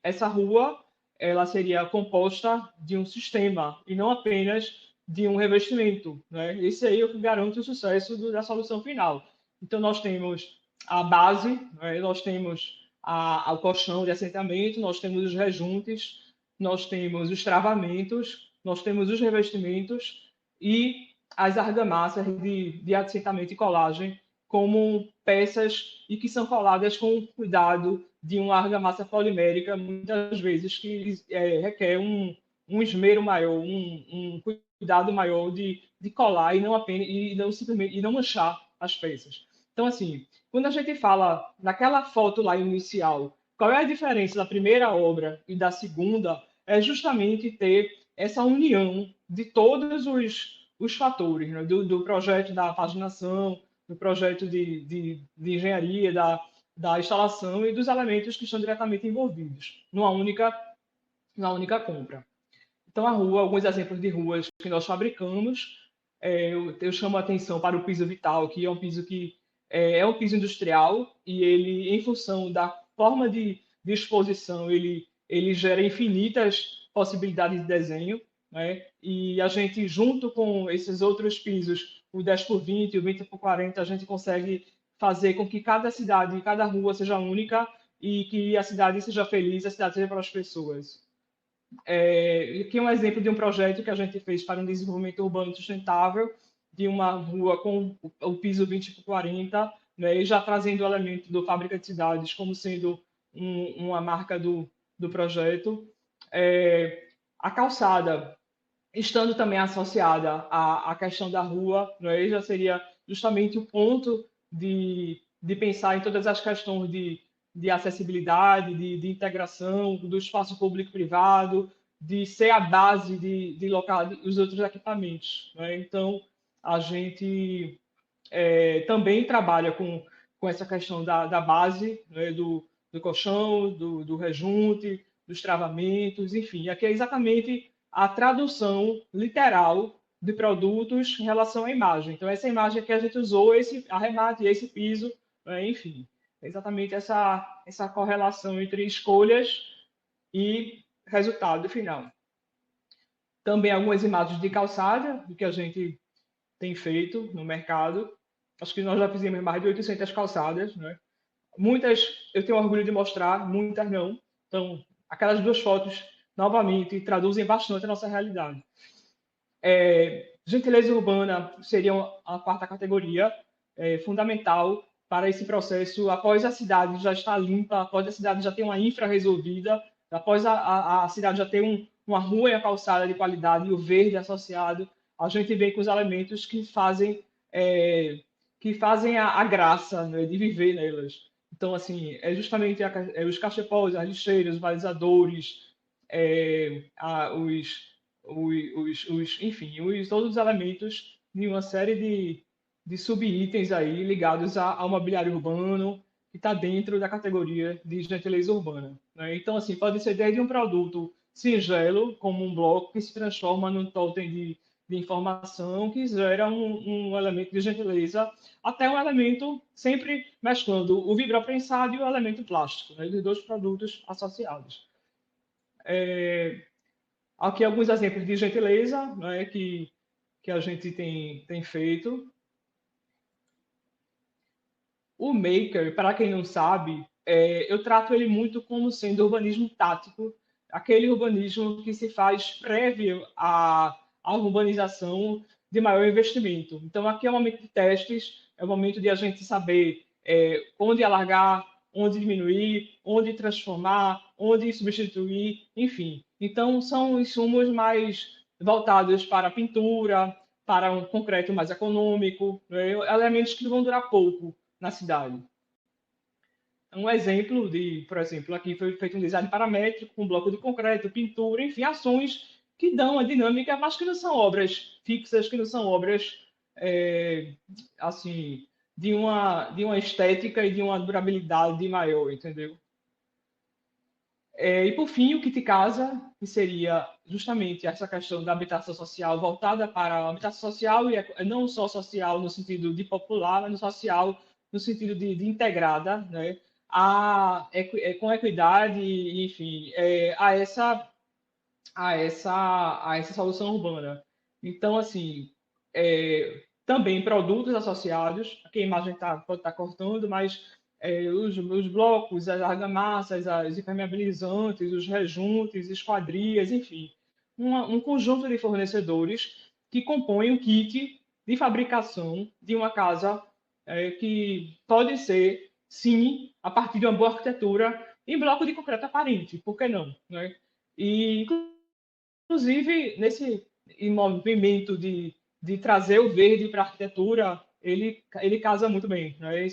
essa rua ela seria composta de um sistema e não apenas de um revestimento, né? Esse aí é o que garante o sucesso da solução final. Então, nós temos a base, né? Nós temos o colchão de assentamento, nós temos os rejuntes, nós temos os travamentos, nós temos os revestimentos e as argamassas de assentamento e colagem como peças e que são coladas com cuidado de uma argamassa polimérica, muitas vezes que requer um esmero maior, um cuidado maior de colar e não apenas e não simplesmente e não manchar as peças. Então, assim, quando a gente fala naquela foto lá inicial, qual é a diferença da primeira obra e da segunda? É justamente ter essa união de todos os fatores, né? do projeto da paginação, do projeto de engenharia, da instalação e dos elementos que estão diretamente envolvidos numa única compra. Então, a rua, alguns exemplos de ruas que nós fabricamos, eu chamo a atenção para o piso Vital, que é um piso que é um piso industrial e ele, em função da forma de exposição, ele gera infinitas possibilidades de desenho, né? E a gente, junto com esses outros pisos, o 10 por 20, o 20 por 40, a gente consegue fazer com que cada cidade, cada rua seja única e que a cidade seja feliz, a cidade seja para as pessoas. Aqui é um exemplo de um projeto que a gente fez para um desenvolvimento urbano sustentável, de uma rua com o piso 20 por 40, né, e já trazendo o elemento do Fábrica de Cidades como sendo uma marca do projeto. A calçada, estando também associada à questão da rua, né, já seria justamente o ponto de pensar em todas as questões de acessibilidade, de integração do espaço público-privado, de ser a base de local os outros equipamentos, né? Então, a gente também trabalha com essa questão da base, né? do colchão, do rejunte, dos travamentos, enfim. Aqui é exatamente a tradução literal de produtos em relação à imagem. Então, essa imagem que a gente usou, esse arremate, esse piso, né? Enfim, é exatamente essa correlação entre escolhas e resultado final. Também algumas imagens de calçada, do que a gente tem feito no mercado. Acho que nós já fizemos mais de 800 calçadas, né? Muitas eu tenho orgulho de mostrar, muitas não. Então, aquelas duas fotos, novamente, traduzem bastante a nossa realidade. Gentileza urbana seria a quarta categoria, fundamental para esse processo, após a cidade já estar limpa, após a cidade já ter uma infra resolvida, após a cidade já ter uma rua e a calçada de qualidade e o verde associado, a gente vem com os elementos que fazem a graça, né, de viver nelas. Então, assim, justamente os cachepós, as lixeiras, os balizadores, enfim, todos os elementos de uma série de subitens aí ligados ao mobiliário urbano, que está dentro da categoria de gentileza urbana, né? Então, assim, pode ser desde um produto singelo, como um bloco que se transforma num totem de informação que gera um elemento de gentileza, até um elemento sempre mesclando o vibroprensado e o elemento plástico, né, dos dois produtos associados. Aqui alguns exemplos de gentileza, né, que a gente tem feito. O Maker, para quem não sabe, eu trato ele muito como sendo urbanismo tático, aquele urbanismo que se faz prévio à urbanização, de maior investimento. Então, aqui é o momento de testes, é o momento de a gente saber onde alargar, onde diminuir, onde transformar, onde substituir, enfim. Então, são insumos mais voltados para a pintura, para um concreto mais econômico, né? Elementos que vão durar pouco na cidade. Um exemplo por exemplo, aqui foi feito um design paramétrico com bloco de concreto, pintura, enfim, ações que dão a dinâmica, mas que não são obras fixas, que não são obras assim de uma estética e de uma durabilidade maior, entendeu? E por fim, o kit casa, que seria justamente essa questão da habitação social voltada para a habitação social, e não só social no sentido de popular, mas no social no sentido de integrada, né? Com equidade, enfim, a essa solução urbana. Então, assim, também produtos associados, aqui a imagem pode estar cortando, mas os blocos, as argamassas, as impermeabilizantes, os rejuntes, esquadrias, enfim, um conjunto de fornecedores que compõem o kit de fabricação de uma casa que pode ser, sim, a partir de uma boa arquitetura em bloco de concreto aparente, por que não? Né? E, inclusive, nesse movimento de trazer o verde para a arquitetura, ele casa muito bem, né?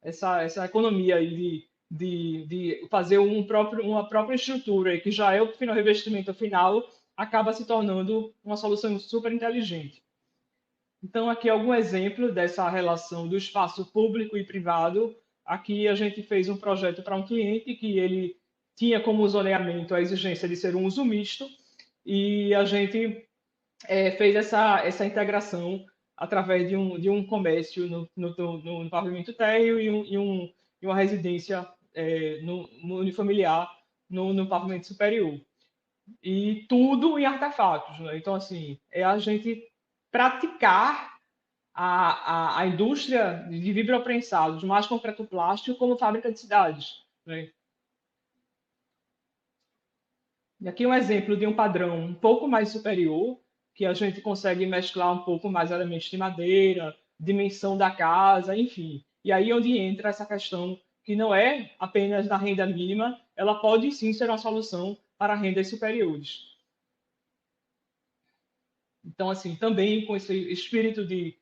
Essa economia aí de fazer uma própria estrutura, que já é o final revestimento final, acaba se tornando uma solução super inteligente. Então, aqui é algum exemplo dessa relação do espaço público e privado. Aqui a gente fez um projeto para um cliente que ele tinha como zoneamento a exigência de ser um uso misto, e a gente fez essa integração através de um comércio no pavimento térreo e uma residência no unifamiliar no pavimento superior. E tudo em artefatos, né? Então, assim, é a gente praticar a indústria de vidroprensados, mais concreto plástico, como fábrica de cidades, né? E aqui um exemplo de um padrão um pouco mais superior, que a gente consegue mesclar um pouco mais elementos de madeira, dimensão da casa, enfim. E aí onde entra essa questão que não é apenas da renda mínima, ela pode sim ser uma solução para rendas superiores. Então, assim, também com esse espírito de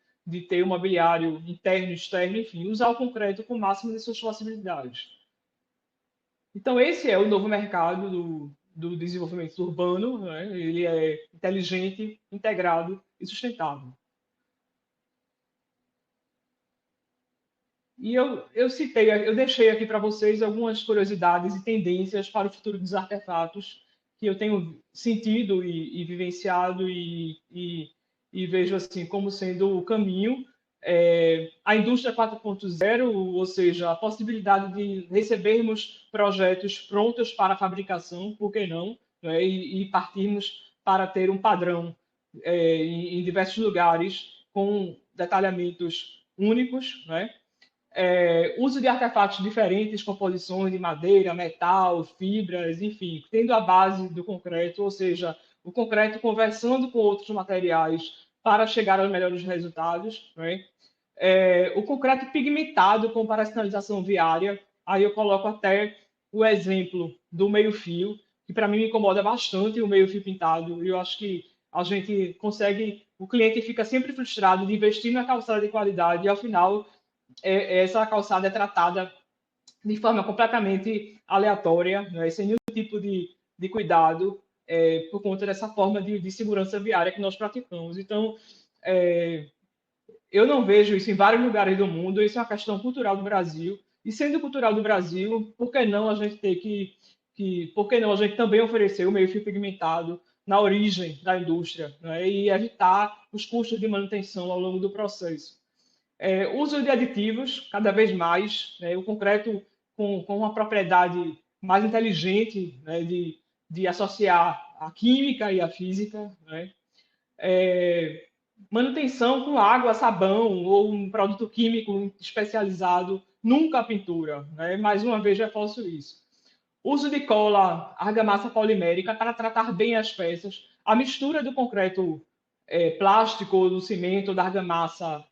ter um mobiliário interno e externo, enfim, usar o concreto com o máximo de suas possibilidades. Então, esse é o novo mercado do desenvolvimento urbano, né? Ele é inteligente, integrado e sustentável. E eu deixei aqui para vocês algumas curiosidades e tendências para o futuro dos artefatos que eu tenho sentido e vivenciado e vejo assim como sendo o caminho. A indústria 4.0, ou seja, a possibilidade de recebermos projetos prontos para fabricação, por que não, né? E partirmos para ter um padrão em diversos lugares com detalhamentos únicos, né? Uso de artefatos diferentes, composições de madeira, metal, fibras, enfim, tendo a base do concreto, ou seja, o concreto conversando com outros materiais para chegar aos melhores resultados, né? O concreto pigmentado com parassinalização viária, aí eu coloco até o exemplo do meio-fio, que para mim me incomoda bastante o meio-fio pintado, e eu acho que a gente consegue, o cliente fica sempre frustrado de investir na calçada de qualidade e ao final essa calçada é tratada de forma completamente aleatória, né, sem nenhum tipo de cuidado, por conta dessa forma de segurança viária que nós praticamos. Então, eu não vejo isso em vários lugares do mundo, isso é uma questão cultural do Brasil, e sendo cultural do Brasil, por que não a gente ter por que não a gente também oferecer o meio-fio pigmentado na origem da indústria, né, e evitar os custos de manutenção ao longo do processo? Uso de aditivos, cada vez mais, né, o concreto com uma propriedade mais inteligente, né, de associar a química e a física, né? Manutenção com água, sabão ou um produto químico especializado, nunca a pintura, né? Mais uma vez reforço isso. Uso de cola, argamassa polimérica para tratar bem as peças. A mistura do concreto plástico, ou do cimento, ou da argamassa,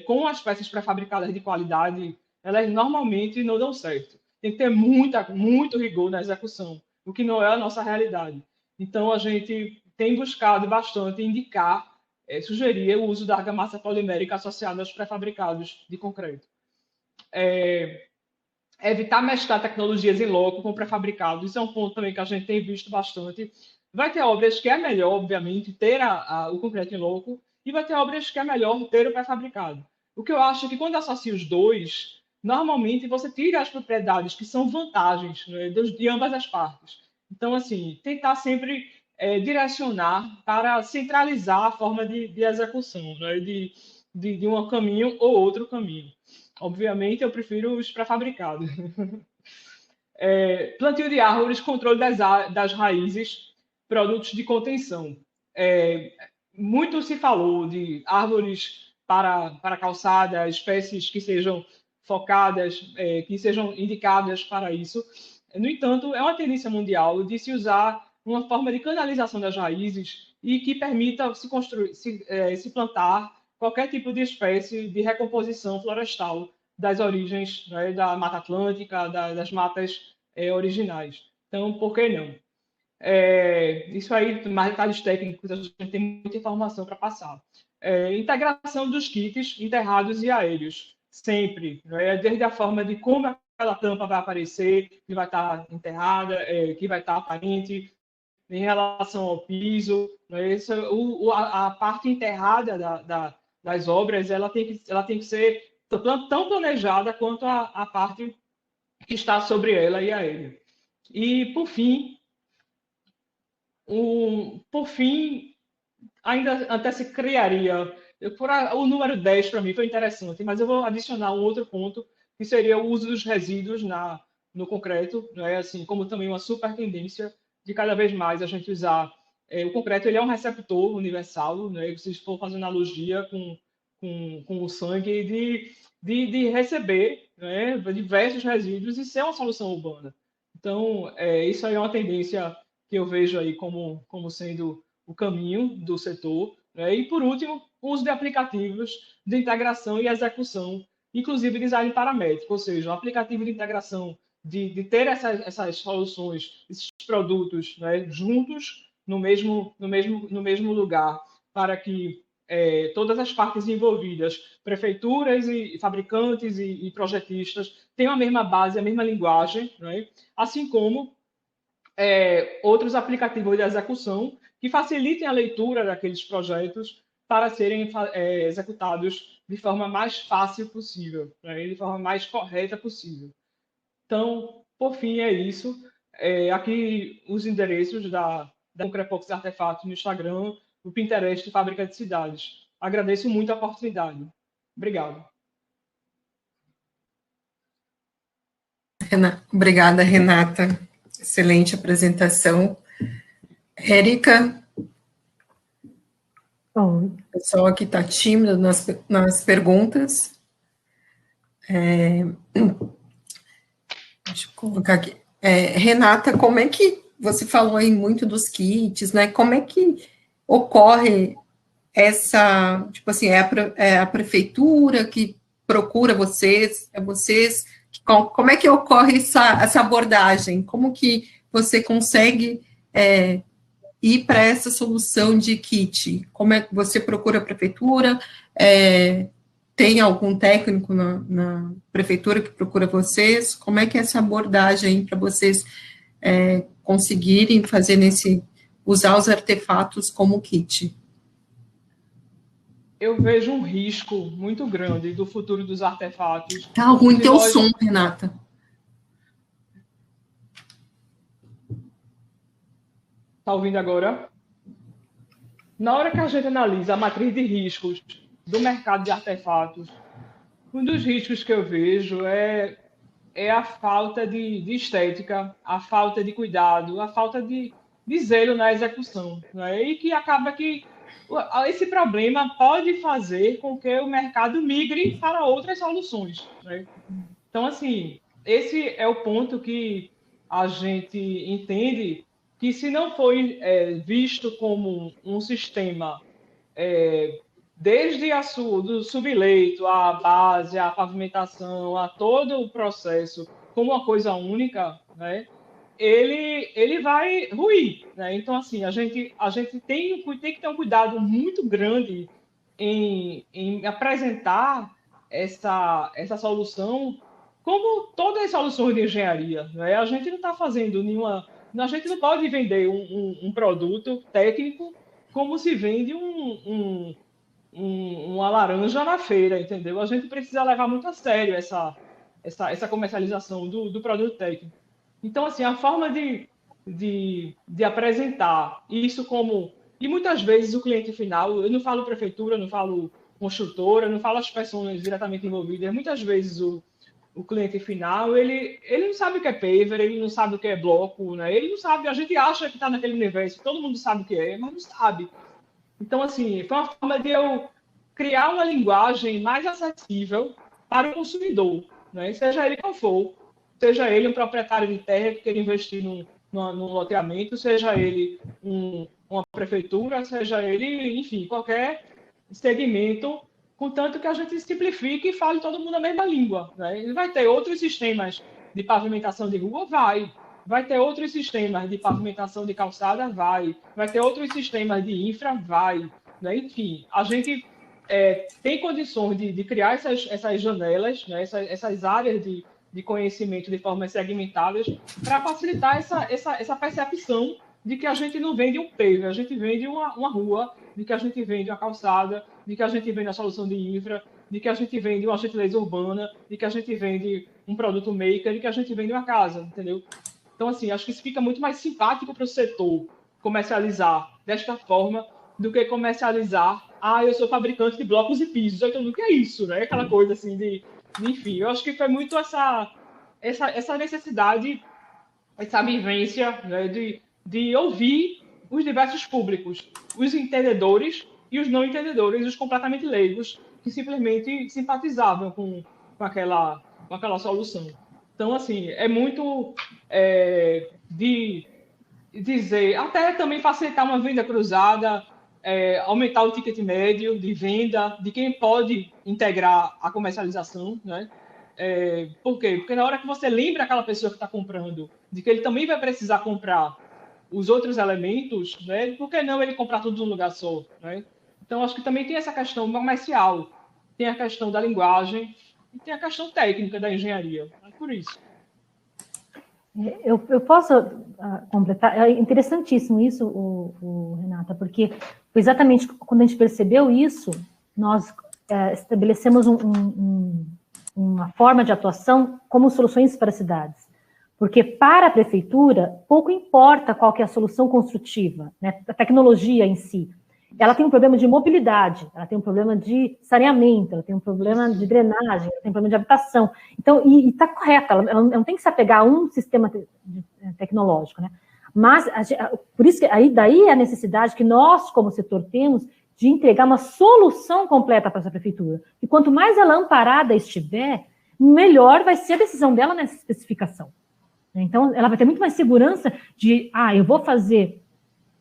com as peças pré-fabricadas de qualidade, elas normalmente não dão certo. Tem que ter muito rigor na execução, o que não é a nossa realidade. Então, a gente tem buscado bastante indicar, sugerir o uso da argamassa polimérica associada aos pré-fabricados de concreto. Evitar mesclar tecnologias em loco com pré-fabricados, isso é um ponto também que a gente tem visto bastante. Vai ter obras que é melhor, obviamente, ter o concreto em loco, e vai ter obras que é melhor ter o pré-fabricado. O que eu acho é que quando associa os dois, normalmente você tira as propriedades que são vantagens, né, de ambas as partes. Então, assim, tentar sempre direcionar para centralizar a forma de execução, né, de um caminho ou outro caminho. Obviamente, eu prefiro os pré-fabricados. Plantio de árvores, controle das raízes, produtos de contenção. Muito se falou de árvores para calçada, espécies que sejam focadas, que sejam indicadas para isso. No entanto, é uma tendência mundial de se usar uma forma de canalização das raízes e que permita se plantar qualquer tipo de espécie de recomposição florestal das origens, né, da Mata Atlântica, das matas originais. Então, por que não? Isso aí, mais detalhes técnicos, a gente tem muita informação para passar. Integração dos kits enterrados e aéreos, sempre, né, desde a forma de como aquela tampa vai aparecer, que vai estar enterrada, que vai estar aparente, em relação ao piso, né, a parte enterrada das obras, ela tem que ser tão planejada quanto a parte que está sobre ela e aérea. E, por fim, ainda até se criaria... O número 10, para mim, foi interessante, mas eu vou adicionar um outro ponto, que seria o uso dos resíduos no concreto, né? Assim, como também uma super tendência de cada vez mais a gente usar... o concreto, ele é um receptor universal, né? Se for fazer analogia com o sangue, de receber, né, diversos resíduos e ser uma solução urbana. Então, isso aí é uma tendência que eu vejo aí como sendo o caminho do setor. Né? E, por último, o uso de aplicativos de integração e execução, inclusive design paramétrico, ou seja, um aplicativo de integração de ter essas soluções, esses produtos, né, juntos no mesmo lugar, para que todas as partes envolvidas, prefeituras e fabricantes e projetistas, tenham a mesma base, a mesma linguagem, né? Assim como outros aplicativos de execução que facilitem a leitura daqueles projetos para serem executados de forma mais fácil possível, né? De forma mais correta possível. Então, por fim, é isso. Aqui os endereços da Concrepox Artefatos no Instagram, o Pinterest Fábrica de Cidades. Agradeço muito a oportunidade. Obrigado. Obrigada, Renata. Excelente apresentação. Érica? O pessoal aqui está tímido nas perguntas. Deixa eu colocar aqui. Renata, como é que você falou aí muito dos kits, né? Como é que ocorre essa, tipo assim, é a prefeitura que procura vocês, como é que ocorre essa abordagem? Como que você consegue ir para essa solução de kit? Como é que você procura a prefeitura? Tem algum técnico na prefeitura que procura vocês? Como é que é essa abordagem para vocês conseguirem fazer usar os artefatos como kit? Eu vejo um risco muito grande do futuro dos artefatos. Tá ruim teu som, Renata. Tá ouvindo agora? Na hora que a gente analisa a matriz de riscos do mercado de artefatos, um dos riscos que eu vejo é a falta de estética, a falta de cuidado, a falta de zelo na execução, né? E que acaba que esse problema pode fazer com que o mercado migre para outras soluções, né? Então, assim, esse é o ponto que a gente entende que, se não for visto como um sistema desde do subleito, a base, a pavimentação, a todo o processo, como uma coisa única, né, ele vai ruir, né? Então, assim, a gente tem que ter um cuidado muito grande em apresentar essa solução como todas as soluções de engenharia, né? A gente não está fazendo a gente não pode vender um produto técnico como se vende uma laranja na feira, entendeu? A gente precisa levar muito a sério essa comercialização do produto técnico. Então, assim, a forma de apresentar isso como... E muitas vezes o cliente final, eu não falo prefeitura, eu não falo construtora, eu não falo as pessoas diretamente envolvidas, muitas vezes o cliente final, ele não sabe o que é paver, ele não sabe o que é bloco, né? Ele não sabe, a gente acha que está naquele universo, todo mundo sabe o que é, mas não sabe. Então, assim, foi uma forma de eu criar uma linguagem mais acessível para o consumidor, né? Seja ele qual for, seja ele um proprietário de terra que queira investir num loteamento, seja ele uma prefeitura, seja ele, enfim, qualquer segmento, contanto que a gente simplifique e fale todo mundo a mesma língua, né? Ele vai ter outros sistemas de pavimentação de rua? Vai ter outros sistemas de pavimentação de calçada? Vai ter outros sistemas de infra? Vai, né? Enfim, a gente tem condições de criar essas janelas, né? essas áreas de conhecimento de formas segmentadas para facilitar essa percepção de que a gente não vende um paver, a gente vende uma rua, de que a gente vende uma calçada, de que a gente vende a solução de infra, de que a gente vende uma gentileza urbana, de que a gente vende um produto maker, de que a gente vende uma casa, entendeu? Então, assim, acho que isso fica muito mais simpático para o setor comercializar desta forma do que comercializar, eu sou fabricante de blocos e pisos, então o que é isso, né? Aquela coisa assim enfim, eu acho que foi muito essa necessidade, essa vivência, né, de ouvir os diversos públicos, os entendedores e os não entendedores, os completamente leigos, que simplesmente simpatizavam com aquela solução. Então, assim, é muito de dizer, até também facilitar uma venda cruzada, aumentar o ticket médio de venda, de quem pode integrar a comercialização, né? Por quê? Porque na hora que você lembra aquela pessoa que está comprando de que ele também vai precisar comprar os outros elementos, né? Por que não ele comprar tudo num lugar só, né? Então, acho que também tem essa questão comercial, tem a questão da linguagem e tem a questão técnica da engenharia. É por isso. Eu posso completar? É interessantíssimo isso, Renata, porque exatamente quando a gente percebeu isso, nós estabelecemos uma forma de atuação como soluções para cidades. Porque para a prefeitura, pouco importa qual que é a solução construtiva, né? A tecnologia em si. Ela tem um problema de mobilidade, ela tem um problema de saneamento, ela tem um problema de drenagem, ela tem um problema de habitação. Então, e está correta, ela não tem que se apegar a um sistema tecnológico, né? Mas, por isso que daí a necessidade que nós, como setor, temos de entregar uma solução completa para essa prefeitura. E quanto mais ela amparada estiver, melhor vai ser a decisão dela nessa especificação. Então, ela vai ter muito mais segurança de, eu vou fazer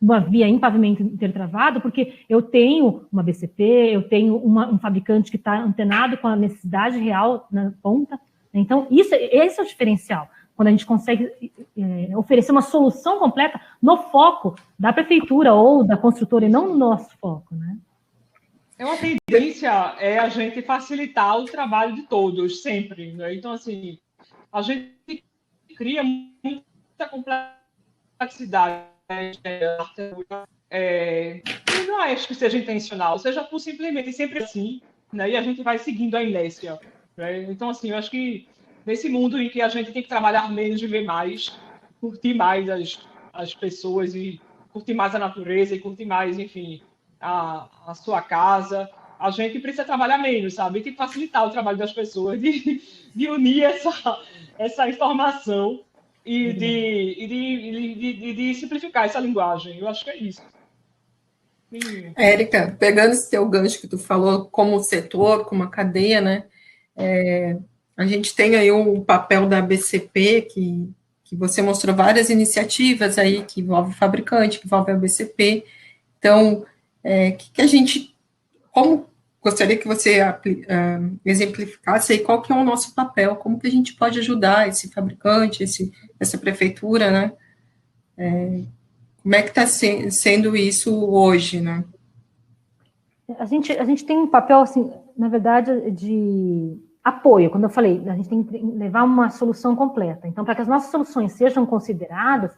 uma via em pavimento intertravado, porque eu tenho uma BCP, eu tenho um fabricante que está antenado com a necessidade real na ponta. Então, esse é o diferencial, quando a gente consegue oferecer uma solução completa no foco da prefeitura ou da construtora, e não no nosso foco, né? Uma tendência a gente facilitar o trabalho de todos, sempre, né? Então, assim, a gente cria muita complexidade. Não acho que seja intencional, seja por simplesmente sempre assim, né? E a gente vai seguindo a inércia, né? Então, assim, eu acho que nesse mundo em que a gente tem que trabalhar menos, viver mais, curtir mais as pessoas e curtir mais a natureza e curtir mais, enfim, a sua casa, a gente precisa trabalhar menos, sabe? Tem que facilitar o trabalho das pessoas, de unir essa informação e de simplificar essa linguagem. Eu acho que é isso. Érica, pegando esse teu gancho que tu falou, como setor, como a cadeia, né? A gente tem aí o papel da BCP, que você mostrou várias iniciativas aí, que envolve o fabricante, que envolve a BCP. Então, que a gente, como gostaria que você exemplificasse aí qual que é o nosso papel, como que a gente pode ajudar esse fabricante, essa prefeitura, né? Como é que está sendo isso hoje, né? A gente tem um papel, assim, na verdade, de apoio. Quando eu falei, a gente tem que levar uma solução completa. Então, para que as nossas soluções sejam consideradas,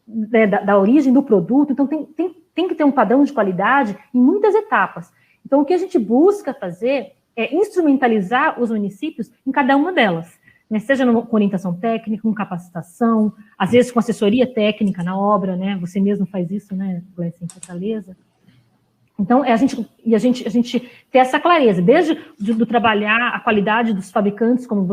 né, da origem do produto, então tem que ter um padrão de qualidade em muitas etapas. Então, o que a gente busca fazer é instrumentalizar os municípios em cada uma delas, né, seja com orientação técnica, com capacitação, às vezes com assessoria técnica na obra, né, você mesmo faz isso, né, Gleice, em Fortaleza. Então, a gente ter essa clareza, desde do trabalhar a qualidade dos fabricantes, como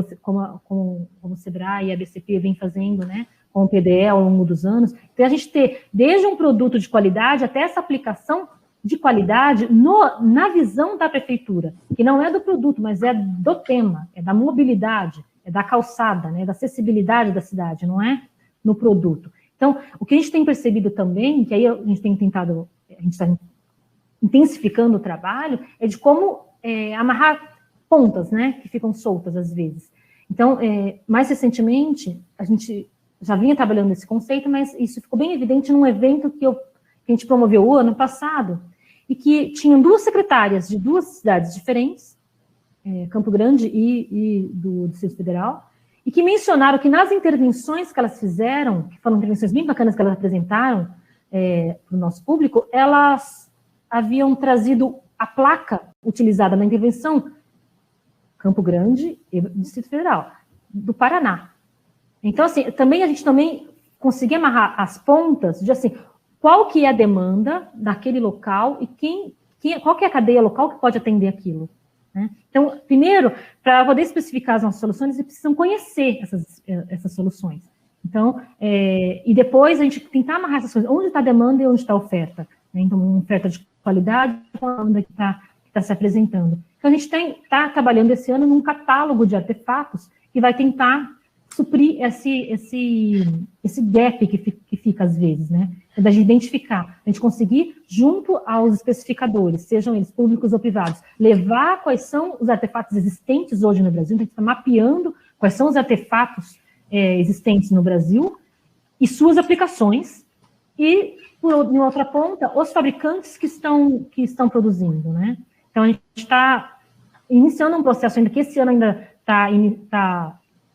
o Sebrae e a BCP vem fazendo, né, com o PDE ao longo dos anos. Então, a gente ter desde um produto de qualidade até essa aplicação de qualidade na visão da prefeitura, que não é do produto, mas é do tema, é da mobilidade, é da calçada, né, da acessibilidade da cidade, não é no produto. Então, o que a gente tem percebido também, que aí a gente está intensificando o trabalho, é de como amarrar pontas, né, que ficam soltas às vezes. Então, mais recentemente, a gente já vinha trabalhando nesse conceito, mas isso ficou bem evidente num evento que a gente promoveu o ano passado, e que tinham duas secretárias de duas cidades diferentes, Campo Grande e do Distrito Federal, e que mencionaram que nas intervenções que elas fizeram, que foram intervenções bem bacanas que elas apresentaram para o nosso público, elas haviam trazido a placa utilizada na intervenção Campo Grande e Distrito Federal, do Paraná. Então, assim, a gente também conseguia amarrar as pontas de, assim, qual que é a demanda daquele local e qual que é a cadeia local que pode atender aquilo, né? Então, primeiro, para poder especificar as nossas soluções, eles precisam conhecer essas soluções. Então, e depois a gente tentar amarrar essas coisas, onde está a demanda e onde está a oferta, né? Então, uma oferta de qualidade com a demanda que está se apresentando. Então, a gente está trabalhando esse ano num catálogo de artefatos que vai tentar suprir esse gap que fica às vezes, né? É da gente identificar, a gente conseguir, junto aos especificadores, sejam eles públicos ou privados, levar quais são os artefatos existentes hoje no Brasil, então a gente está mapeando quais são os artefatos existentes no Brasil e suas aplicações, e, em outra ponta, os fabricantes que estão produzindo, né? Então, a gente está iniciando um processo ainda, que esse ano ainda está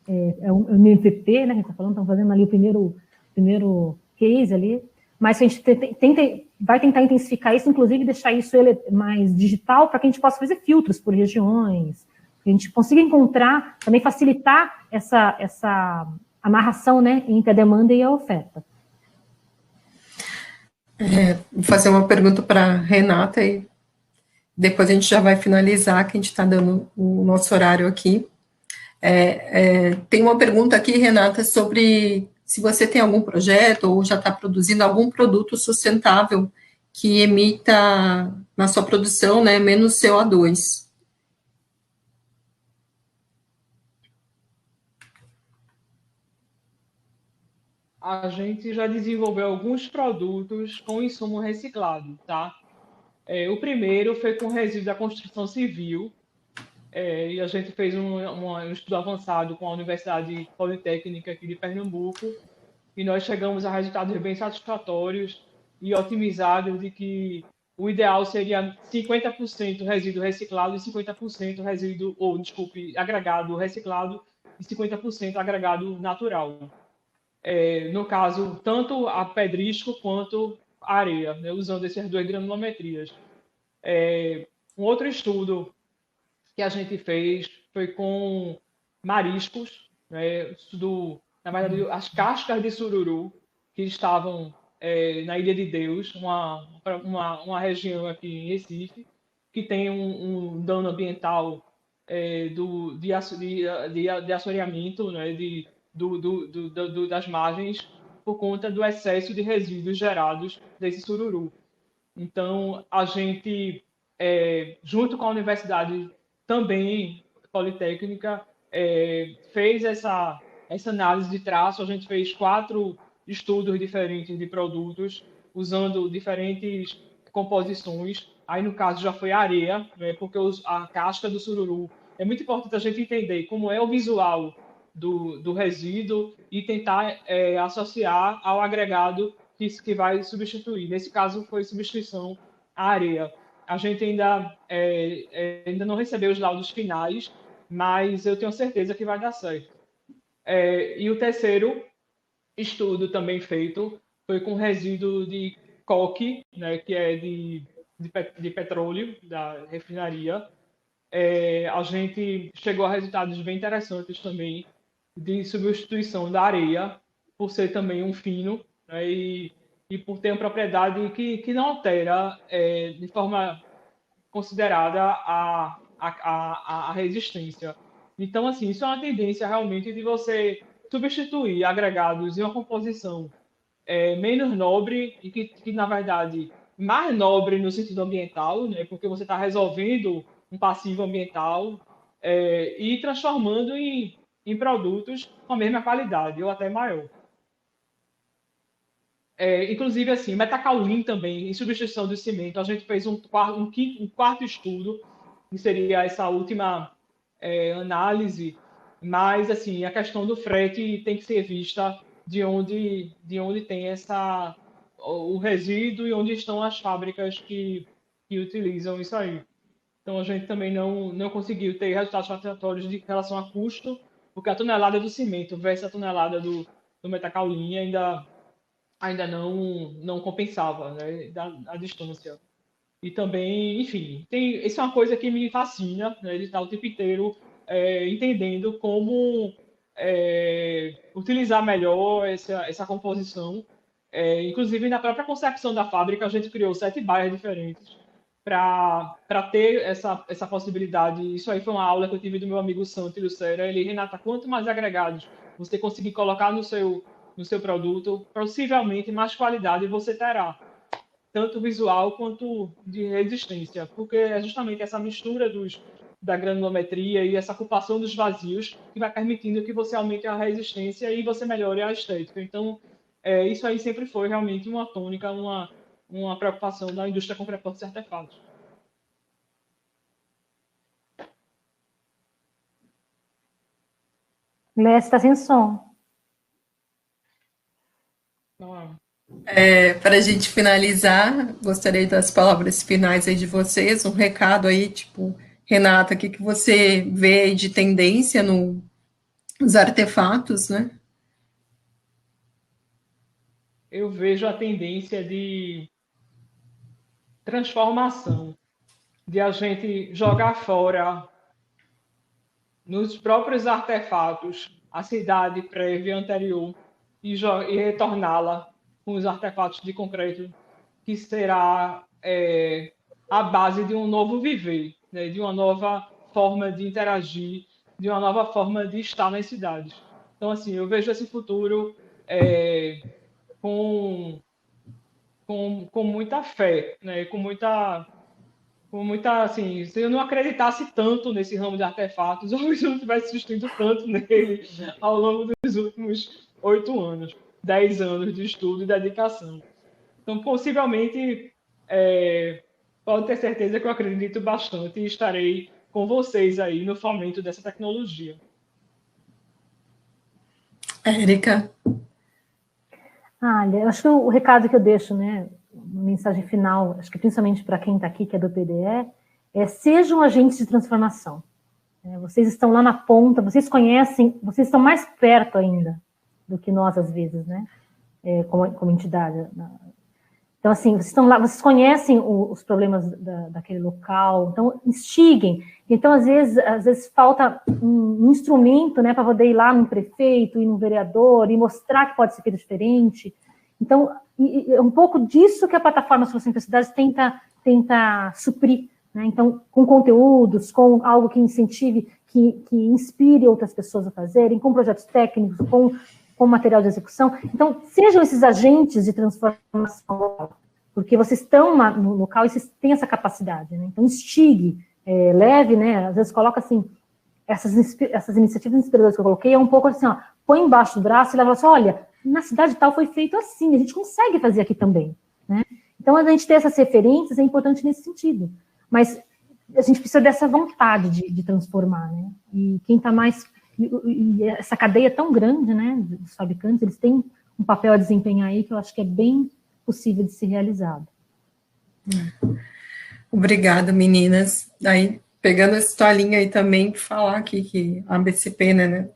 um MVP, né? A gente está falando, estamos fazendo ali o primeiro case ali, mas a gente vai tentar intensificar isso, inclusive deixar isso mais digital, para que a gente possa fazer filtros por regiões, que a gente consiga encontrar, também facilitar essa amarração, né, entre a demanda e a oferta. Vou fazer uma pergunta para a Renata e depois a gente já vai finalizar, que a gente está dando o nosso horário aqui. Tem uma pergunta aqui, Renata, sobre se você tem algum projeto ou já está produzindo algum produto sustentável que emita na sua produção, né, menos CO2. A gente já desenvolveu alguns produtos com insumo reciclado, tá? O primeiro foi com resíduo da construção civil, e a gente fez um estudo avançado com a Universidade Politécnica aqui de Pernambuco, e nós chegamos a resultados bem satisfatórios e otimizados, de que o ideal seria 50% resíduo reciclado e 50% agregado reciclado e 50% agregado natural. No caso, tanto a pedrisco quanto a areia, né, usando essas duas granulometrias. Um outro estudo que a gente fez foi com mariscos, né, na verdade, as cascas de sururu que estavam na Ilha de Deus, uma região aqui em Recife, que tem um dano ambiental de assoreamento, né, das margens, por conta do excesso de resíduos gerados desse sururu. Então, a gente, junto com a Universidade também Politécnica, fez essa análise de traço. A gente fez 4 estudos diferentes de produtos, usando diferentes composições. Aí, no caso, já foi areia, né, porque a casca do sururu. É muito importante a gente entender como é o visual do resíduo e tentar associar ao agregado que vai substituir. Nesse caso, foi substituição à areia. A gente ainda não recebeu os laudos finais, mas eu tenho certeza que vai dar certo. E o terceiro estudo também feito foi com resíduo de coque, né, que é de petróleo da refinaria. A gente chegou a resultados bem interessantes também de substituição da areia, por ser também um fino, né, e por ter uma propriedade que não altera de forma considerada a resistência. Então, assim, isso é uma tendência realmente de você substituir agregados em uma composição menos nobre e que, na verdade, mais nobre no sentido ambiental, né, porque você está resolvendo um passivo ambiental e transformando em produtos com a mesma qualidade, ou até maior. Inclusive, assim, metacaulin também, em substituição do cimento, a gente fez um quarto estudo, que seria essa última análise, mas, assim, a questão do frete tem que ser vista de onde tem o resíduo e onde estão as fábricas que utilizam isso aí. Então, a gente também não conseguiu ter resultados satisfatórios de relação a custo, porque a tonelada do cimento versus a tonelada do metacaulin ainda não compensava, né, a distância. E também, enfim, isso é uma coisa que me fascina, né, de estar o tempo inteiro entendendo como utilizar melhor essa composição. Inclusive, na própria concepção da fábrica, a gente criou 7 bairros diferentes para ter essa possibilidade. Isso aí foi uma aula que eu tive do meu amigo Santi Lucera. Ele, Renata, quanto mais agregados você conseguir colocar no seu produto, possivelmente mais qualidade você terá, tanto visual quanto de resistência, porque é justamente essa mistura da granulometria e essa ocupação dos vazios que vai permitindo que você aumente a resistência e você melhore a estética. Então, isso aí sempre foi realmente uma tônica, uma preocupação da indústria com prepostos e artefatos. Lécia, está sem som. Para a gente finalizar, gostaria das palavras finais aí de vocês, um recado aí, tipo, Renata, o que você vê de tendência nos artefatos, né? Eu vejo a tendência de transformação, de a gente jogar fora nos próprios artefatos a cidade prévia anterior e retorná-la com os artefatos de concreto, que será a base de um novo viver, né? De uma nova forma de interagir, de uma nova forma de estar nas cidades. Então, assim, eu vejo esse futuro com muita fé, né? Com muita, assim, se eu não acreditasse tanto nesse ramo de artefatos, ou se eu não tivesse assistido tanto nele ao longo dos últimos 8 anos, 10 anos de estudo e dedicação. Então, possivelmente, pode ter certeza que eu acredito bastante e estarei com vocês aí no fomento dessa tecnologia. Érica? Eu acho que o recado que eu deixo, né, mensagem final, acho que principalmente para quem está aqui, que é do PDE, sejam agentes de transformação. Vocês estão lá na ponta, vocês conhecem, vocês estão mais perto ainda do que nós, às vezes, né, como entidade. Então, assim, vocês estão lá, vocês conhecem os problemas daquele local, então instiguem. Então, às vezes falta um instrumento, né, para poder ir lá no prefeito, ir no vereador, e mostrar que pode ser feito diferente. Então, é um pouco disso que a plataforma Solução para Cidades tenta suprir, né? Então, com conteúdos, com algo que incentive, que inspire outras pessoas a fazerem, com projetos técnicos, com material de execução. Então, sejam esses agentes de transformação local, porque vocês estão no local e vocês têm essa capacidade, né? Então, instigue, leve, né? Às vezes coloca assim, essas iniciativas inspiradoras que eu coloquei, é um pouco assim, ó, põe embaixo do braço e leva assim, olha, na cidade tal foi feito assim, a gente consegue fazer aqui também, né? Então, a gente ter essas referências é importante nesse sentido, mas a gente precisa dessa vontade de transformar, né? E quem está mais... E essa cadeia tão grande, né, dos fabricantes, eles têm um papel a desempenhar aí que eu acho que é bem possível de ser realizado. Obrigada, meninas. Aí, pegando essa tua linha aí também, falar aqui que a BCP, né,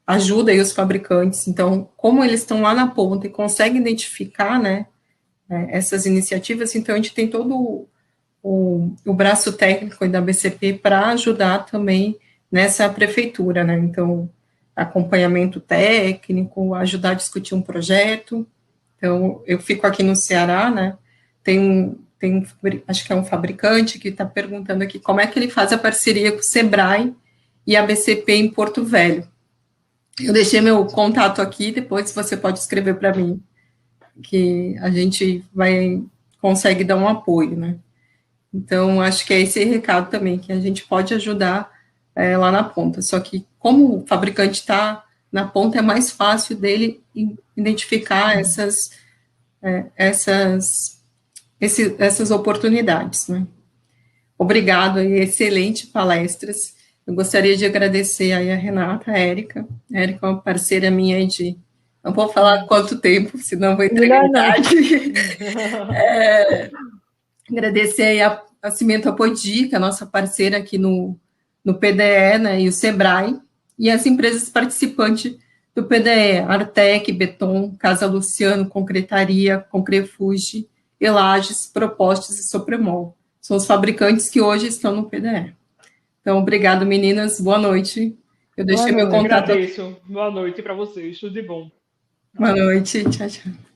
ajuda aí os fabricantes. Então, como eles estão lá na ponta e conseguem identificar, né, essas iniciativas, então a gente tem todo o braço técnico da BCP para ajudar também nessa prefeitura, né, então, acompanhamento técnico, ajudar a discutir um projeto. Então, eu fico aqui no Ceará, né, acho que é um fabricante que está perguntando aqui como é que ele faz a parceria com o Sebrae e a BCP em Porto Velho. Eu deixei meu contato aqui, depois você pode escrever para mim, que a gente consegue dar um apoio, né? Então, acho que é esse recado também, que a gente pode ajudar lá na ponta, só que como o fabricante está na ponta, é mais fácil dele identificar essas oportunidades, né? Obrigado, excelente palestras. Eu gostaria de agradecer aí a Renata, a Érica. A Érica é uma parceira minha de... Não vou falar quanto tempo, senão vou entregar a idade. Agradecer aí a Cimento Apodi, que é a nossa parceira aqui no PDE, né, e o Sebrae, e as empresas participantes do PDE, Artec, Beton, Casa Luciano, Concretaria, Concrefuge, Elages, Propostas e Sopremol. São os fabricantes que hoje estão no PDE. Então, obrigado, meninas. Boa noite. Eu deixei meu contato. Agradeço. Boa noite para vocês. Tudo de bom. Boa noite. Tchau, tchau.